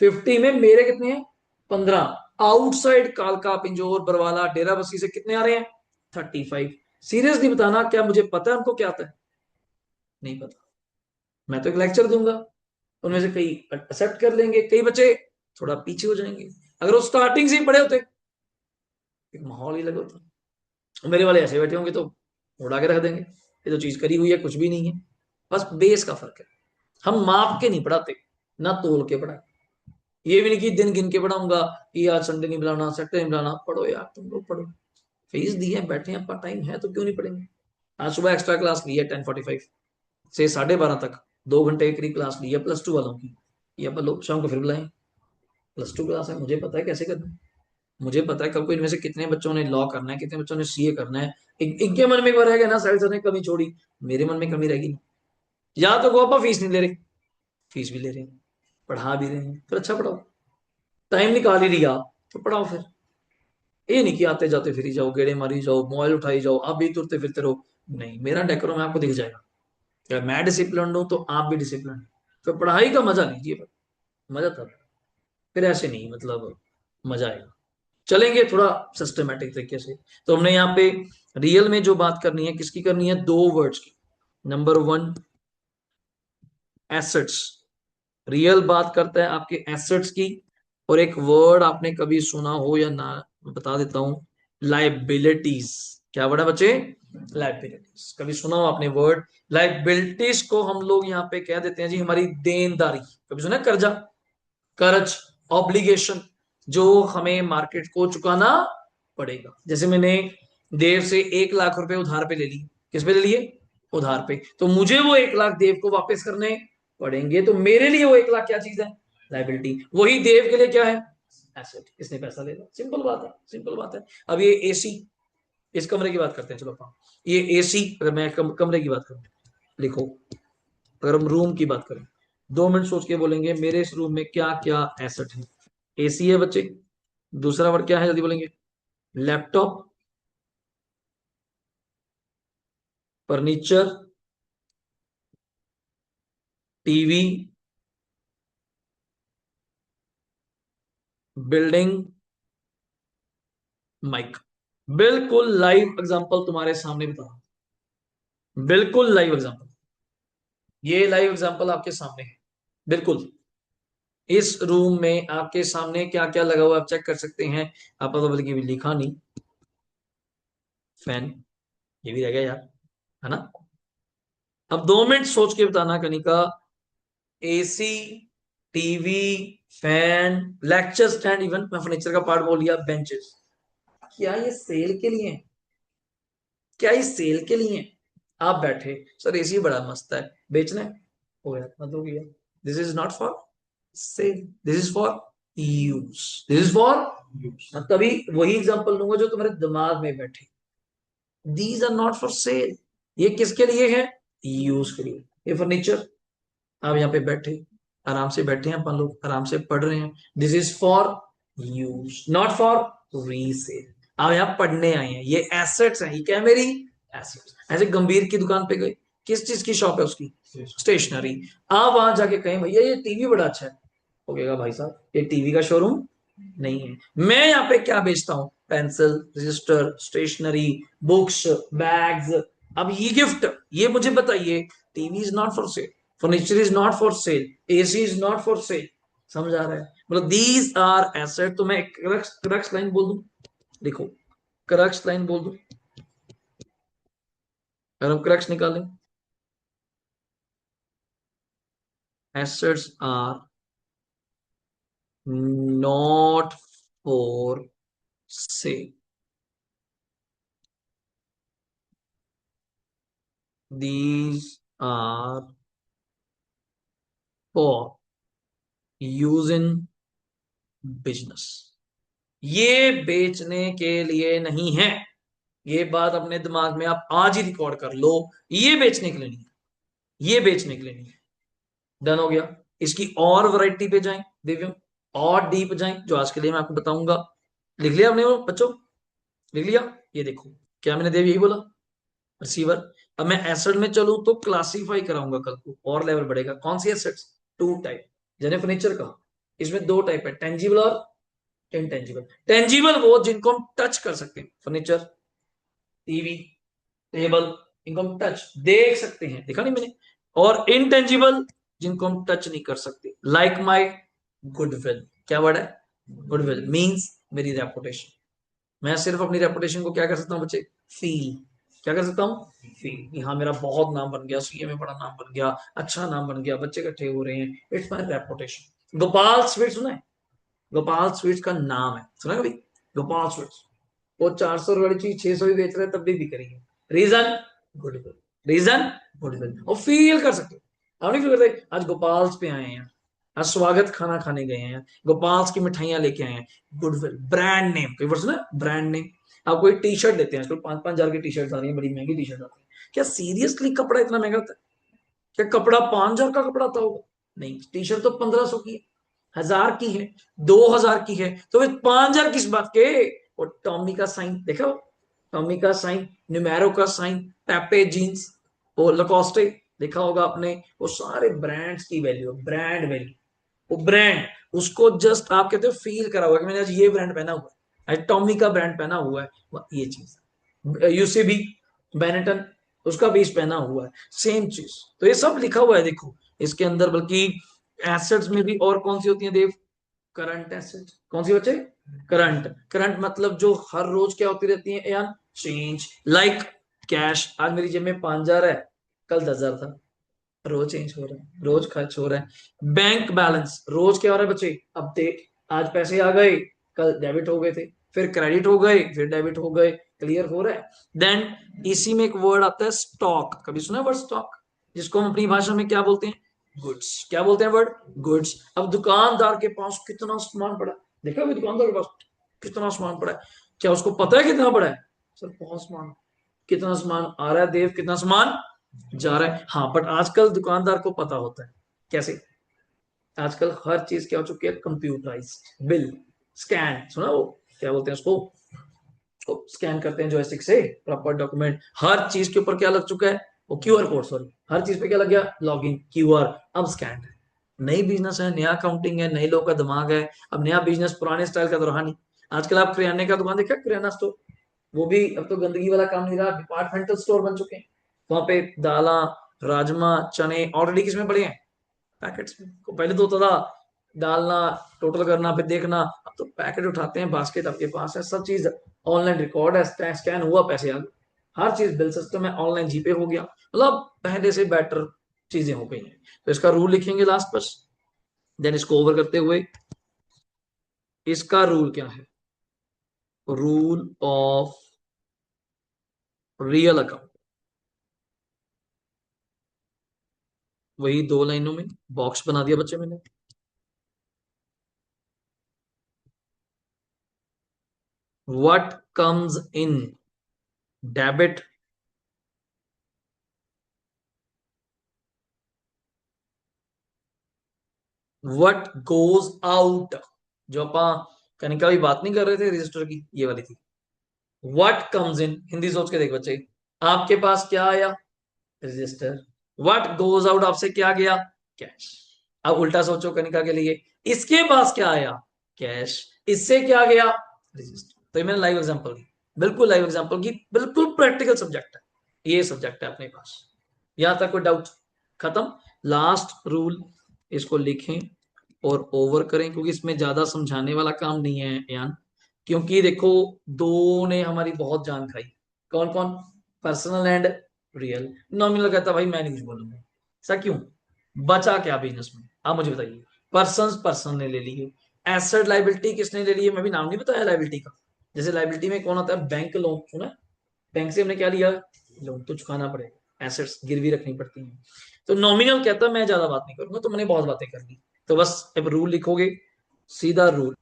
50 में मेरे कितने हैं, 15, आउटसाइड कालका पिंजोर बरवाला डेरा बस्सी से कितने आ रहे हैं, 35। सीरियसली बताना, क्या मुझे पता है उनको क्या आता है? नहीं पता। मैं तो एक लेक्चर दूंगा, उनमें से कई एक्सेप्ट कर लेंगे, कई बच्चे थोड़ा पीछे हो जाएंगे। अगर वो स्टार्टिंग से ही पढ़े होते, एक माहौल ही लगा होता। मेरे वाले ऐसे बैठे होंगे तो उड़ा के रख देंगे, ये तो चीज करी हुई है, कुछ भी नहीं है। बस बेस का फर्क है। हम माप के नहीं पढ़ाते, ना तोल के पढ़ाए। ये भी नहीं कि दिन गिन के पढ़ाऊंगा कि आज संडे नहीं बुलाना, सैटरडे नहीं बुलाना। पढ़ो यार, तुम लोग पढ़ो, फीस दी है, बैठे हैं, आपका टाइम है तो क्यों नहीं पढ़ेंगे? आज सुबह एक्स्ट्रा क्लास ली है 10:45 से 12:30 तक, 2 घंटे के करीब क्लास ली है +2 वालों की। ये अपन लोग शाम को फिर बुलाएं, +2 क्लास है, मुझे पता है कैसे करना है। मुझे पता है कल को इनमें से कितने बच्चों ने लॉ करना है, कितने बच्चों ने सीए करना है। इनके मन में एक बार रहेगा ना, साहिल सर ने कमी छोड़ी, मेरे मन में कमी रहेगी ना। या तो गोपा फीस नहीं ले रहे, फीस भी ले रहे हैं, पढ़ा भी रहे हैं, फिर अच्छा पढ़ाओ। टाइम निकाल ही लिया तो पढ़ाओ फिर। ये नहीं कि आते जाते फिर जाओ, गेड़े मारी जाओ, मोबाइल उठाई जाओ, आप भी तुरते फिरते रहो। नहीं, मेरा डेकोरम आपको दिख जाएगा। क्या मैं डिसिप्लिन हूं तो आप भी डिसिप्लिन। तो पढ़ाई का मजा लीजिए, मजा तब, फिर ऐसे नहीं, मतलब मजा आएगा। चलेंगे थोड़ा सिस्टमेटिक तरीके से। तो हमने यहाँ पे रियल में जो बात करनी है, किसकी करनी है, 2 वर्ड्स की। Number 1, assets. रियल बात करता है आपके एसेट्स की। और एक वर्ड आपने कभी सुना हो या ना, बता देता हूं, लाइबिलिटीज। क्या वर्ड है बच्चे? लाइबिलिटीज। कभी सुना हो आपने वर्ड? लाइबिलिटीज को हम लोग यहाँ पे कह देते हैं जी हमारी देनदारी। कभी सुना है? कर्जा, कर्ज, ऑब्लिगेशन, जो हमें मार्केट को चुकाना पड़ेगा। जैसे मैंने देव से 1 लाख रुपए उधार पे ले ली, किस पे ले लिए? उधार पे। तो मुझे वो 1 लाख देव को वापस करने पड़ेंगे। तो मेरे लिए वो 1 लाख क्या चीज है? लाइबिलिटी। वही देव के लिए क्या है? एसेट। इसने पैसा ले लिया, सिंपल बात है, सिंपल बात है। अब ये एसी, इस कमरे की बात करते हैं, चलो अपन ये एसी, अगर मैं कमरे की बात करूं, लिखो, अगर हम रूम की बात करें, 2 मिनट सोच के बोलेंगे मेरे इस रूम में क्या क्या एसेट है। एसी है बच्चे, दूसरा वर्ड क्या है, जल्दी बोलेंगे? Laptop, furniture, TV, building, mic. बिल्कुल लाइव एग्जांपल तुम्हारे सामने बता रहा हूं, बिल्कुल लाइव एग्जांपल। ये लाइव एग्जांपल आपके सामने है, बिल्कुल। इस रूम में आपके सामने क्या क्या लगा हुआ आप चेक कर सकते हैं। आप तो बल्कि भी लिखा नहीं, फैन, ये भी रह गया यार, है ना? अब 2 मिनट सोच के बताना Kanika, AC, TV, fan, lecture stand, even मैं फर्नीचर का पार्ट बोल लिया, बेंचेस, क्या ये सेल के लिए है? क्या ये सेल के लिए है? आप बैठे, सर एसी बड़ा मस्त है, बेचना है, हो गया, मत हो गया। This is not for sale, this is for use, this is for use. तभी वही एग्जांपल लूंगा जो तुम्हारे दिमाग में बैठे। These are not for sale, ये किसके लिए है? यूज के लिए। ये फर्नीचर, आप यहाँ पे बैठे, आराम से बैठे हैं अपन लोग, आराम से पढ़ रहे हैं, this is for use, not for resale. आप यहाँ पढ़ने आए हैं, ये एसेट्स हैं, ये क्या है? मेरी एसेट्स। ऐसे गंभीर की दुकान पे गए, किस चीज की शॉप है उसकी? स्टेशनरी। आप वहां जाके कहें भैया ये टीवी बड़ा अच्छा है, हो गएगा भाई साहब ये टीवी का शोरूम नहीं है, मैं यहाँ पे क्या बेचता हूँ? Pencil, register, stationery, books, bags. अब ये गिफ्ट, ये मुझे बताइए, TV is not for sale, furniture is not for sale, AC is not for sale. समझ आ रहा है? मतलब दीज आर एसेट। तो मैं क्रक्स लाइन बोल दूं, देखो, क्रक्स लाइन बोल दूं, अगर हम क्रक्स निकालें, assets are not for sale. These are for use in business, ये बेचने के लिए नहीं है। ये बात अपने दिमाग में आप आज ही रिकॉर्ड कर लो, ये बेचने के लिए नहीं है, ये बेचने के लिए नहीं है। डन हो गया। इसकी और वैरायटी पे जाएं दिव्यम, और डीप जाएं, जो आज के लिए मैं आपको बताऊंगा। लिख लिया आपने वो बच्चों, लिख लिया? ये देखो, क्या मैंने देव यही बोला, रिसीवर। अब मैं एसेट में चलूं तो क्लासीफाई कराऊंगा कल को, और लेवल बढ़ेगा। कौन सी एसेट्स? टू टाइप, जैसे फर्नीचर का, इसमें दो टाइप है, टेंजिबल और इनटेंजिबल। टेंजिबल वो जिनको हम टच कर सकते हैं, फर्नीचर, टीवी, टेबल, इनको हम टच देख सकते हैं, देखा नहीं मैंने। और इनटेंजिबल जिनको हम टच नहीं कर सकते, लाइक माई गुडविल। क्या वर्ड है? गुडविल मीन्स मेरी रेपुटेशन। मैं सिर्फ अपनी रेपुटेशन को क्या कर सकता हूँ बच्चे? फील। क्या कर सकता हूँ? फील, कि हाँ मेरा बहुत नाम बन गया, सीए में बड़ा नाम बन गया, अच्छा नाम बन गया, बच्चे इकट्ठे हो रहे हैं, it's my reputation. Gopal sweet सुना है? गोपाल स्वीट्स का नाम है, सुना है कभी? गोपाल स्वीट्स, वो 400 वाली चीज 600 भी बेच रहे हैं तब भी बिक रही है। रीजन? गुडविल। रीजन? गुडविल। और फील कर सकते हो, आप नहीं फील करते? आज गोपाल्स पे आए हैं, आज स्वागत खाना खाने गए हैं, गोपाल्स की मिठाइयां लेके आए हैं। गुडविल, ब्रांड नेम, कई वर्ष ना, ब्रांड नेम। आप कोई टी शर्ट लेते हैं, आजकल 5-5 हजार की टी शर्ट आ रही है, बड़ी महंगी टी शर्ट आती है। क्या सीरियसली कपड़ा इतना महंगा होता है? क्या कपड़ा 5 हजार का कपड़ा आता होगा? नहीं, टी शर्ट तो 1500 की है, 1000 की है, 2000 की है, तो फिर 5000 किस बात के? और टॉमी का साइन देखा हो? टॉमी का साइन, न्यूमेरो का साइन, पैपे जीन्स, वो लकोस्टे देखा होगा आपने, वो सारे ब्रांड्स की वैल्यू, ब्रांड वैल्यू, वो ब्रांड, उसको जस्ट आप कहते हो फील करा हुआ कि मैंने आज ये ब्रांड पहना हुआ है, आज टॉमी का ब्रांड पहना हुआ है, ये चीज। यूसीबी, बेनेटन, उसका बीस पहना हुआ है, सेम चीज। तो ये सब लिखा हुआ है देखो इसके अंदर। बल्कि एसेट्स में भी और कौन सी होती है देव? Current asset. कौन सी बच्चे? करंट। करंट मतलब जो हर रोज क्या होती रहती है यार? चेंज। लाइक कैश, आज मेरी जेब में 5 हजार है, कल 10 हजार था, रोज चेंज हो रहा है, रोज खर्च हो रहा है। बैंक बैलेंस, रोज क्या हो रहा है बच्चे? अपडेट, आज पैसे आ गए, कल डेबिट हो गए थे, फिर क्रेडिट हो गए, फिर डेबिट हो गए, क्लियर हो रहा है। देन इसी में एक वर्ड आता है स्टॉक, कभी सुना है वर्ड स्टॉक? जिसको हम अपनी भाषा में क्या बोलते हैं? गुड्स। क्या बोलते हैं वर्ड? गुड्स। अब दुकानदार के पास कितना सामान पड़ा है, देखा अभी दुकानदार के पास कितना सामान पड़ा है? क्या उसको पता है कितना पड़ा है? सर बहुत सामान। कितना सामान आ रहा है देव, कितना सामान जा रहा है? हाँ, बट आजकल दुकानदार को पता होता है। कैसे? आजकल हर चीज क्या हो चुकी है? कंप्यूटराइज्ड। बिल स्कैन, सुना वो क्या बोलते हैं उसको? उसको स्कैन करते हैं जॉयस्टिक से, प्रॉपर डॉक्यूमेंट, हर चीज के ऊपर क्या लग चुका है? वो क्यूआर कोड, सॉरी, हर चीज पे क्या लग गया? Login QR. अब स्कैन है। नई बिजनेस है, नया अकाउंटिंग है, नए लोग का दिमाग है। अब नया बिजनेस पुराने स्टाइल का तो रहा नहीं। आजकल आप किराने का दुकान देखा, किराना स्टोर, वो भी अब तो गंदगी वाला काम नहीं रहा, डिपार्टमेंटल स्टोर बन चुके हैं। वहां पे दाला, राजमा, चने ऑलरेडी किसमें पड़े हैं? पैकेट्स में। को पहले तो होता था डालना, टोटल करना, फिर देखना। अब तो पैकेट उठाते हैं, बास्केट आपके पास है, सब चीज ऑनलाइन रिकॉर्ड है, स्कैन हुआ, पैसे आ गए। हर चीज बिल सिस्टम है, ऑनलाइन जीपे हो गया, मतलब पहले से बेटर चीजें हो गई हैं। तो इसका रूल लिखेंगे लास्ट पर, देन इसको ओवर करते हुए, इसका रूल क्या है? रूल ऑफ रियल अकाउंट, वही 2 लाइनों में बॉक्स बना दिया बच्चे मैंने। What comes in debit, what goes out, जो अपन कनिका भी बात नहीं कर रहे थे रजिस्टर की, ये वाली थी। व्हाट कम्स इन, हिंदी सोच के देख बच्चे, आपके पास क्या आया? रजिस्टर। व्हाट गोज आउट, आपसे क्या गया? कैश। अब उल्टा सोचो कनिका के लिए, इसके पास क्या आया? कैश। इससे क्या गया? रजिस्टर। तो ये मैंने लाइव एग्जांपल दी, बिल्कुल लाइव एग्जांपल की, बिल्कुल प्रैक्टिकल सब्जेक्ट है, ये सब्जेक्ट है अपने पास। यहां तक कोई डाउट? खत्म। लास्ट रूल, इसको लिखें और ओवर करें, क्योंकि इसमें ज्यादा समझाने वाला काम नहीं है यान। क्योंकि देखो, दो ने हमारी बहुत जान खाई। कौन कौन? Personal and real. नॉमिनल कहता भाई मैं नहीं कुछ बोलूंगा, ऐसा क्यों? बचा क्या बिजनेस में, आप मुझे बताइए। पर्सन ने ले लिए, एसेट लाइबिलिटी किसने ले लिए, मैं भी नाम नहीं बताया लाइबिलिटी का। जैसे लाइबिलिटी में कौन होता है? बैंक लोन, सुना? बैंक से हमने क्या लिया? लोन तो चुकाना पड़ेगा। एसेट्स गिरवी रखनी पड़ती हैं। तो नॉमिनल कहता मैं ज्यादा बात नहीं करूंगा, तो मैंने बहुत बातें कर ली। तो बस अब रूल लिखोगे, सीधा rule,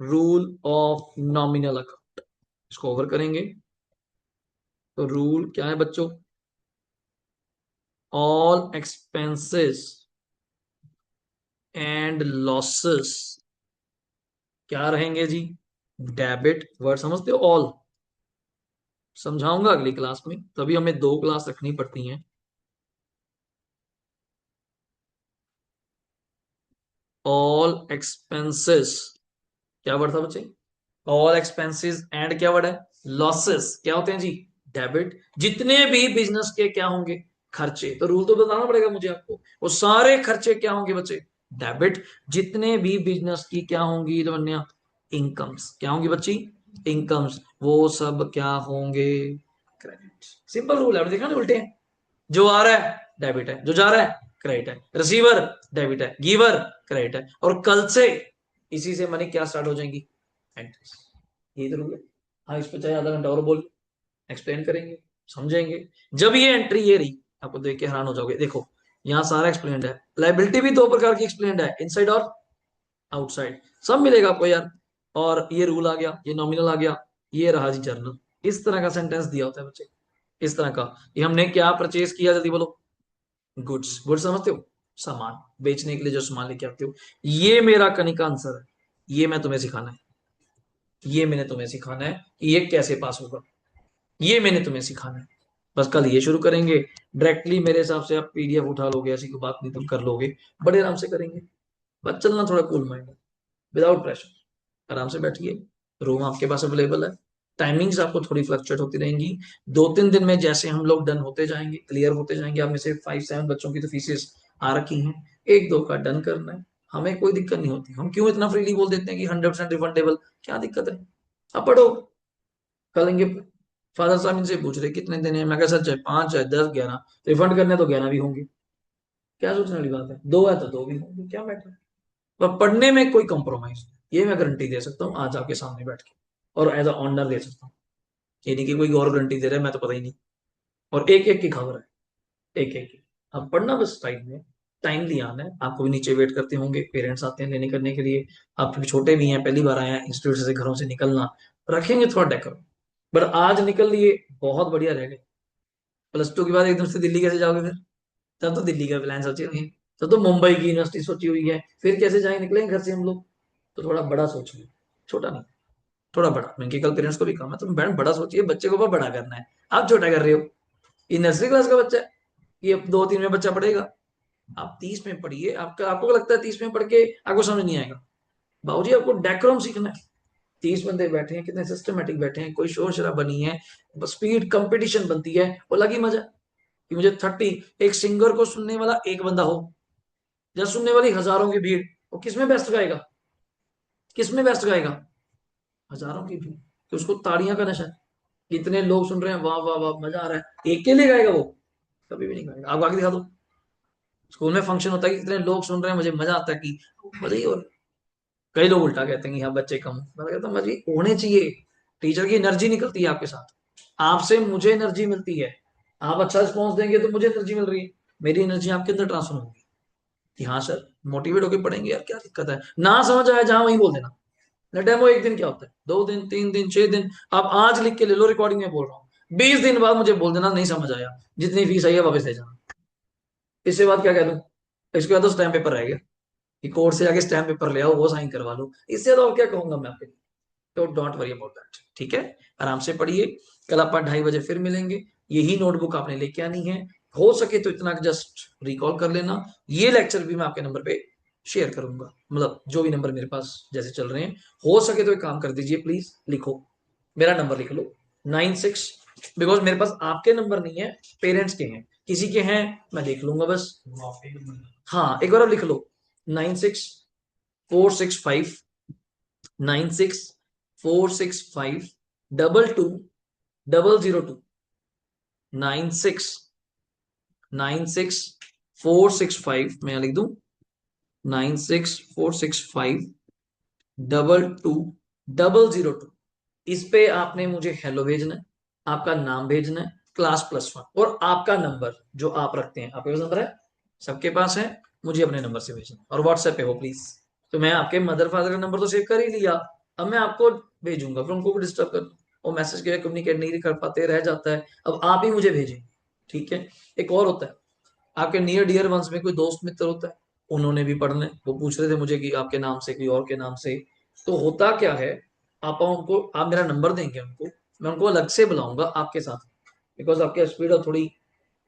rule of nominal account, इसको ओवर करेंगे। तो रूल क्या है बच्चों? ऑल एक्सपेंसेस एंड लॉसेस क्या रहेंगे जी? डेबिट। वर्ड समझते हो? ऑल समझाऊंगा अगली क्लास में, तभी हमें 2 क्लास रखनी पड़ती हैं। ऑल एक्सपेंसेस, क्या वर्ड था बच्चे? ऑल एक्सपेंसेस एंड क्या वर्ड है? लॉसेस क्या होते हैं जी? डेबिट। जितने भी बिजनेस के क्या होंगे? खर्चे। तो रूल तो बताना पड़ेगा मुझे आपको, वो सारे खर्चे क्या होंगे बच्चे? डेबिट। जितने भी बिजनेस की क्या होंगी लवन्या? इनकम्स क्या होंगी बच्ची? इनकम्स, वो सब क्या होंगे? क्रेडिट। सिंपल रूल है, आपने देखा ना उल्टे हैं। जो आ रहा है डेबिट है, जो जा रहा है क्रेडिट है। रिसीवर डेबिट है, गिवर क्रेडिट है। और कल से इसी से मनी क्या स्टार्ट हो जाएंगी? एंट्रीज। ये तो रूल है। हाँ, इस पे चाहे आधा घंटा और बोल, एक्सप्लेन करेंगे, समझेंगे। जब ये एंट्री ये रही, आपको देख के हैरान हो जाओगे। देखो यहाँ सारा एक्सप्लेन्ड है। लाइबिलिटी भी 2 प्रकार की एक्सप्लेन्ड है, इनसाइड और आउटसाइड, सब मिलेगा आपको यार। और ये रूल आ गया, ये नॉमिनल आ गया, ये रहा जी जर्नल। इस तरह का सेंटेंस दिया होता है बच्चे, इस तरह का। ये हमने क्या परचेज किया, जल्दी बोलो। गुड्स। गुड्स समझते हो? सामान बेचने के लिए जो सामान लेके आते हो। ये मेरा कनिका आंसर है, ये मैं तुम्हें सिखाना है। ये मैंने तुम्हें सिखाना है कि ये कैसे पास होगा, ये मैंने तुम्हें सिखाना है। बस कल ये शुरू करेंगे। डायरेक्टली मेरे हिसाब से आप पीडीएफ उठा लोगे, ऐसी कोई बात नहीं, तुम कर लोगे, बड़े आराम से करेंगे। बस चलना थोड़ा कूल माइंड, विदाउट प्रेशर, आराम से बैठिए। रूम आपके पास अवेलेबल है। टाइमिंग्स आपको थोड़ी फ्लक्चुएट होती रहेंगी। 2-3 दिन में जैसे हम लोग डन होते जाएंगे, क्लियर होते जाएंगे, आप में से 5-7 बच्चों की तो फीसेस आ रखी हैं, 1-2 का डन करना है। हमें कोई दिक्कत नहीं होती, हम क्यों इतना फ्रीली बोल देते हैं कि 100% रिफंडेबल, क्या दिक्कत है? अब पढ़ो, करेंगे। फादर साहब इनसे पूछ रहे कितने दिन है, मैं कहा सर चाहे 5 चाहे 10 11 रिफंड करने तो 11 भी होंगे। क्या सोचने वाली बात है? 2 है तो 2 भी होंगे, क्या मैटर है? पर पढ़ने में कोई कॉम्प्रोमाइज नहीं, ये मैं गारंटी दे सकता हूँ आज आपके सामने बैठ के, और एज अ ऑनर दे सकता हूँ। ये नहीं कि कोई और गारंटी दे रहा है, मैं तो पता ही नहीं। और एक एक की खबर है, एक एक की। अब पढ़ना बस टाइम में, टाइमली आना है। आपको भी नीचे वेट करते होंगे, पेरेंट्स आते हैं लेने करने के लिए। आप भी छोटे भी हैं, पहली बार आए हैं इंस्टीट्यूट से, घरों से निकलना, रखेंगे थोड़ा डेकोर। बट आज निकल लिए, बहुत बढ़िया रह गए। +2 के बाद एकदम से दिल्ली कैसे जाओगे फिर? तब तो दिल्ली का प्लान सोची हुई है, तब तो मुंबई की यूनिवर्सिटी सोची हुई है, फिर कैसे जाए निकलेंगे घर से हम लोग? तो थोड़ा बड़ा सोचिए, छोटा नहीं, थोड़ा बड़ा। मैंने कल पेरेंट्स को भी कहा, मैं तुम मैडम बड़ा सोचिए, बच्चे को बड़ा करना है। आप छोटा कर रहे हो, ये नर्सरी क्लास का बच्चा है, ये 2-3 में बच्चा पढ़ेगा। आप 30 में पढ़िए। आपका आपको लगता है 30 में पढ़ के आपको समझ नहीं आएगा? बाबूजी आपको डेकोरम सीखना है। 30 बंदे बैठे हैं, कितने सिस्टमेटिक बैठे हैं, कोई शोर शराबा नहीं है, स्पीड कंपटीशन बनती है, वो लगी मजा कि मुझे 30, एक सिंगर को सुनने वाला एक बंदा हो या सुनने वाली हजारों की भीड़, वो किस में बेस्ट गाएगा? किस में बेस्ट गाएगा? हजारों की भीड़, कि उसको ताड़ियां का नशा है, कितने लोग सुन रहे हैं, वाह वाह वाह मजा आ रहा है, एक के लिए गाएगा वो? कभी भी नहीं गाएगा। आप आगे दिखा दो, स्कूल में फंक्शन होता है कि कितने लोग सुन रहे हैं, मुझे मजा आता है कि मजा ही। और कई लोग उल्टा कहते हैं कि हाँ बच्चे कम, मैं कहता हूँ मजे होने चाहिए। टीचर की एनर्जी निकलती है आपके साथ, आपसे मुझे एनर्जी मिलती है। आप अच्छा रिस्पॉन्स देंगे तो मुझे एनर्जी मिल रही है, मेरी एनर्जी आपके अंदर ट्रांसफर होगी कि हाँ सर मोटिवेट होकर पढ़ेंगे यार, क्या दिक्कत है? ना समझ आया जहां वहीं बोल देना। ना डेमो 1 दिन क्या होता है, 2 दिन, 3 दिन, 6 दिन। आप आज लिख के ले लो, रिकॉर्डिंग में बोल रहा हूँ, 20 दिन बाद मुझे बोल देना नहीं समझ आया, जितनी फीस आई है वापस ले जाना। इससे बाद क्या कह दूं? इसके बाद तो स्टैम्प पेपर रह गया कि कोर्ट से जाके स्टैम्प पेपर ले आओ, वो साइन करवा लो। इससे तो और क्या कहूंगा मैं आपके लिए? तो डोंट वरी अबाउट दैट, ठीक है? आराम से पढ़िए। कल आप 2:30 बजे फिर मिलेंगे। यही नोटबुक आपने लेके आनी है। हो सके तो इतना जस्ट रिकॉल कर लेना। ये लेक्चर भी मैं आपके नंबर पे शेयर करूंगा, मतलब जो भी नंबर मेरे पास जैसे चल रहे हैं। हो सके तो एक काम कर दीजिए, प्लीज लिखो, मेरा नंबर लिख लो, 96। बिकॉज मेरे पास आपके नंबर नहीं है, पेरेंट्स के हैं, किसी के हैं मैं देख लूंगा बस। हाँ एक बार आप लिख लो, 96 465, 96 465 22 002। 96 96 465, मैं लिख दूं, 96 465 22 0002, इस पे आपने मुझे हेलो भेजना है, आपका नाम भेजना है, क्लास +1 और आपका नंबर जो आप रखते हैं। आपके पास नंबर है, सबके पास है, मुझे अपने नंबर से भेजना है और व्हाट्सएप पे हो प्लीज। तो मैं आपके मदर फादर का नंबर तो सेव कर ही लिया, अब मैं आपको भेजूंगा, फिर उनको भी डिस्टर्ब कर, वो मैसेज के कम्युनिकेट नहीं कर पाते, रह जाता है, अब आप ही मुझे भेजें। ठीक है। एक और होता है, आपके नियर डियर वंस में कोई दोस्त मित्र होता है, उन्होंने भी पढ़ना है, वो पूछ रहे थे मुझे कि आपके नाम से कोई और के नाम से। तो होता क्या है, आप मेरा नंबर देंगे उनको, मैं उनको अलग से बुलाऊंगा आपके साथ, बिकॉज आपके स्पीड थोड़ी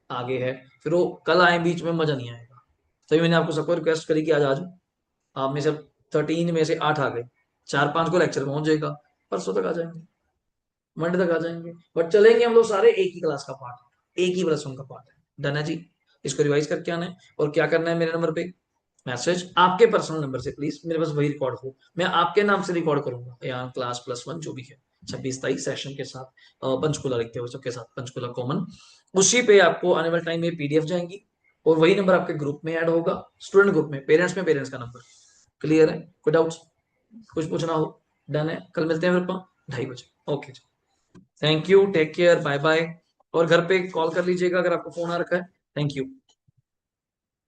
आगे है, फिर वो कल आए बीच में मजा नहीं आएगा। तभी मैंने आपको सबको रिक्वेस्ट करी कि आज आ जाओ। आप में से 13 में से 8 आ गए, 4-5 को लेक्चर पहुंच जाएगा, परसों तक आ जाएंगे, मंडे तक आ जाएंगे, बट चलेंगे हम लोग सारे एक ही क्लास का पार्ट, एक ही +1 का पार्ट है। डन है जी। इसको रिवाइज करके आना है, और क्या करना है, मेरे नंबर पे मैसेज आपके पर्सनल नंबर से, प्लीज मेरे पास वही रिकॉर्ड हो, मैं आपके नाम से रिकॉर्ड करूंगा, यहाँ क्लास +1 जो भी है 26-27 सेशन के साथ, पंचकुला लिखते हुए सबके साथ, पंचकुला कॉमन। उसी पे आपको आने वाले टाइम में पीडीएफ जाएंगी, और वही नंबर आपके ग्रुप में ऐड होगा, स्टूडेंट ग्रुप में, पेरेंट्स में पेरेंट्स का नंबर। क्लियर है, कोई डाउट्स, कुछ पूछना हो? डन है, कल मिलते हैं फिर 2:30 बजे। ओके जी, thank you, take care, bye bye. और घर पे कॉल कर लीजिएगा अगर आपको फोन आ रखा है। Thank you.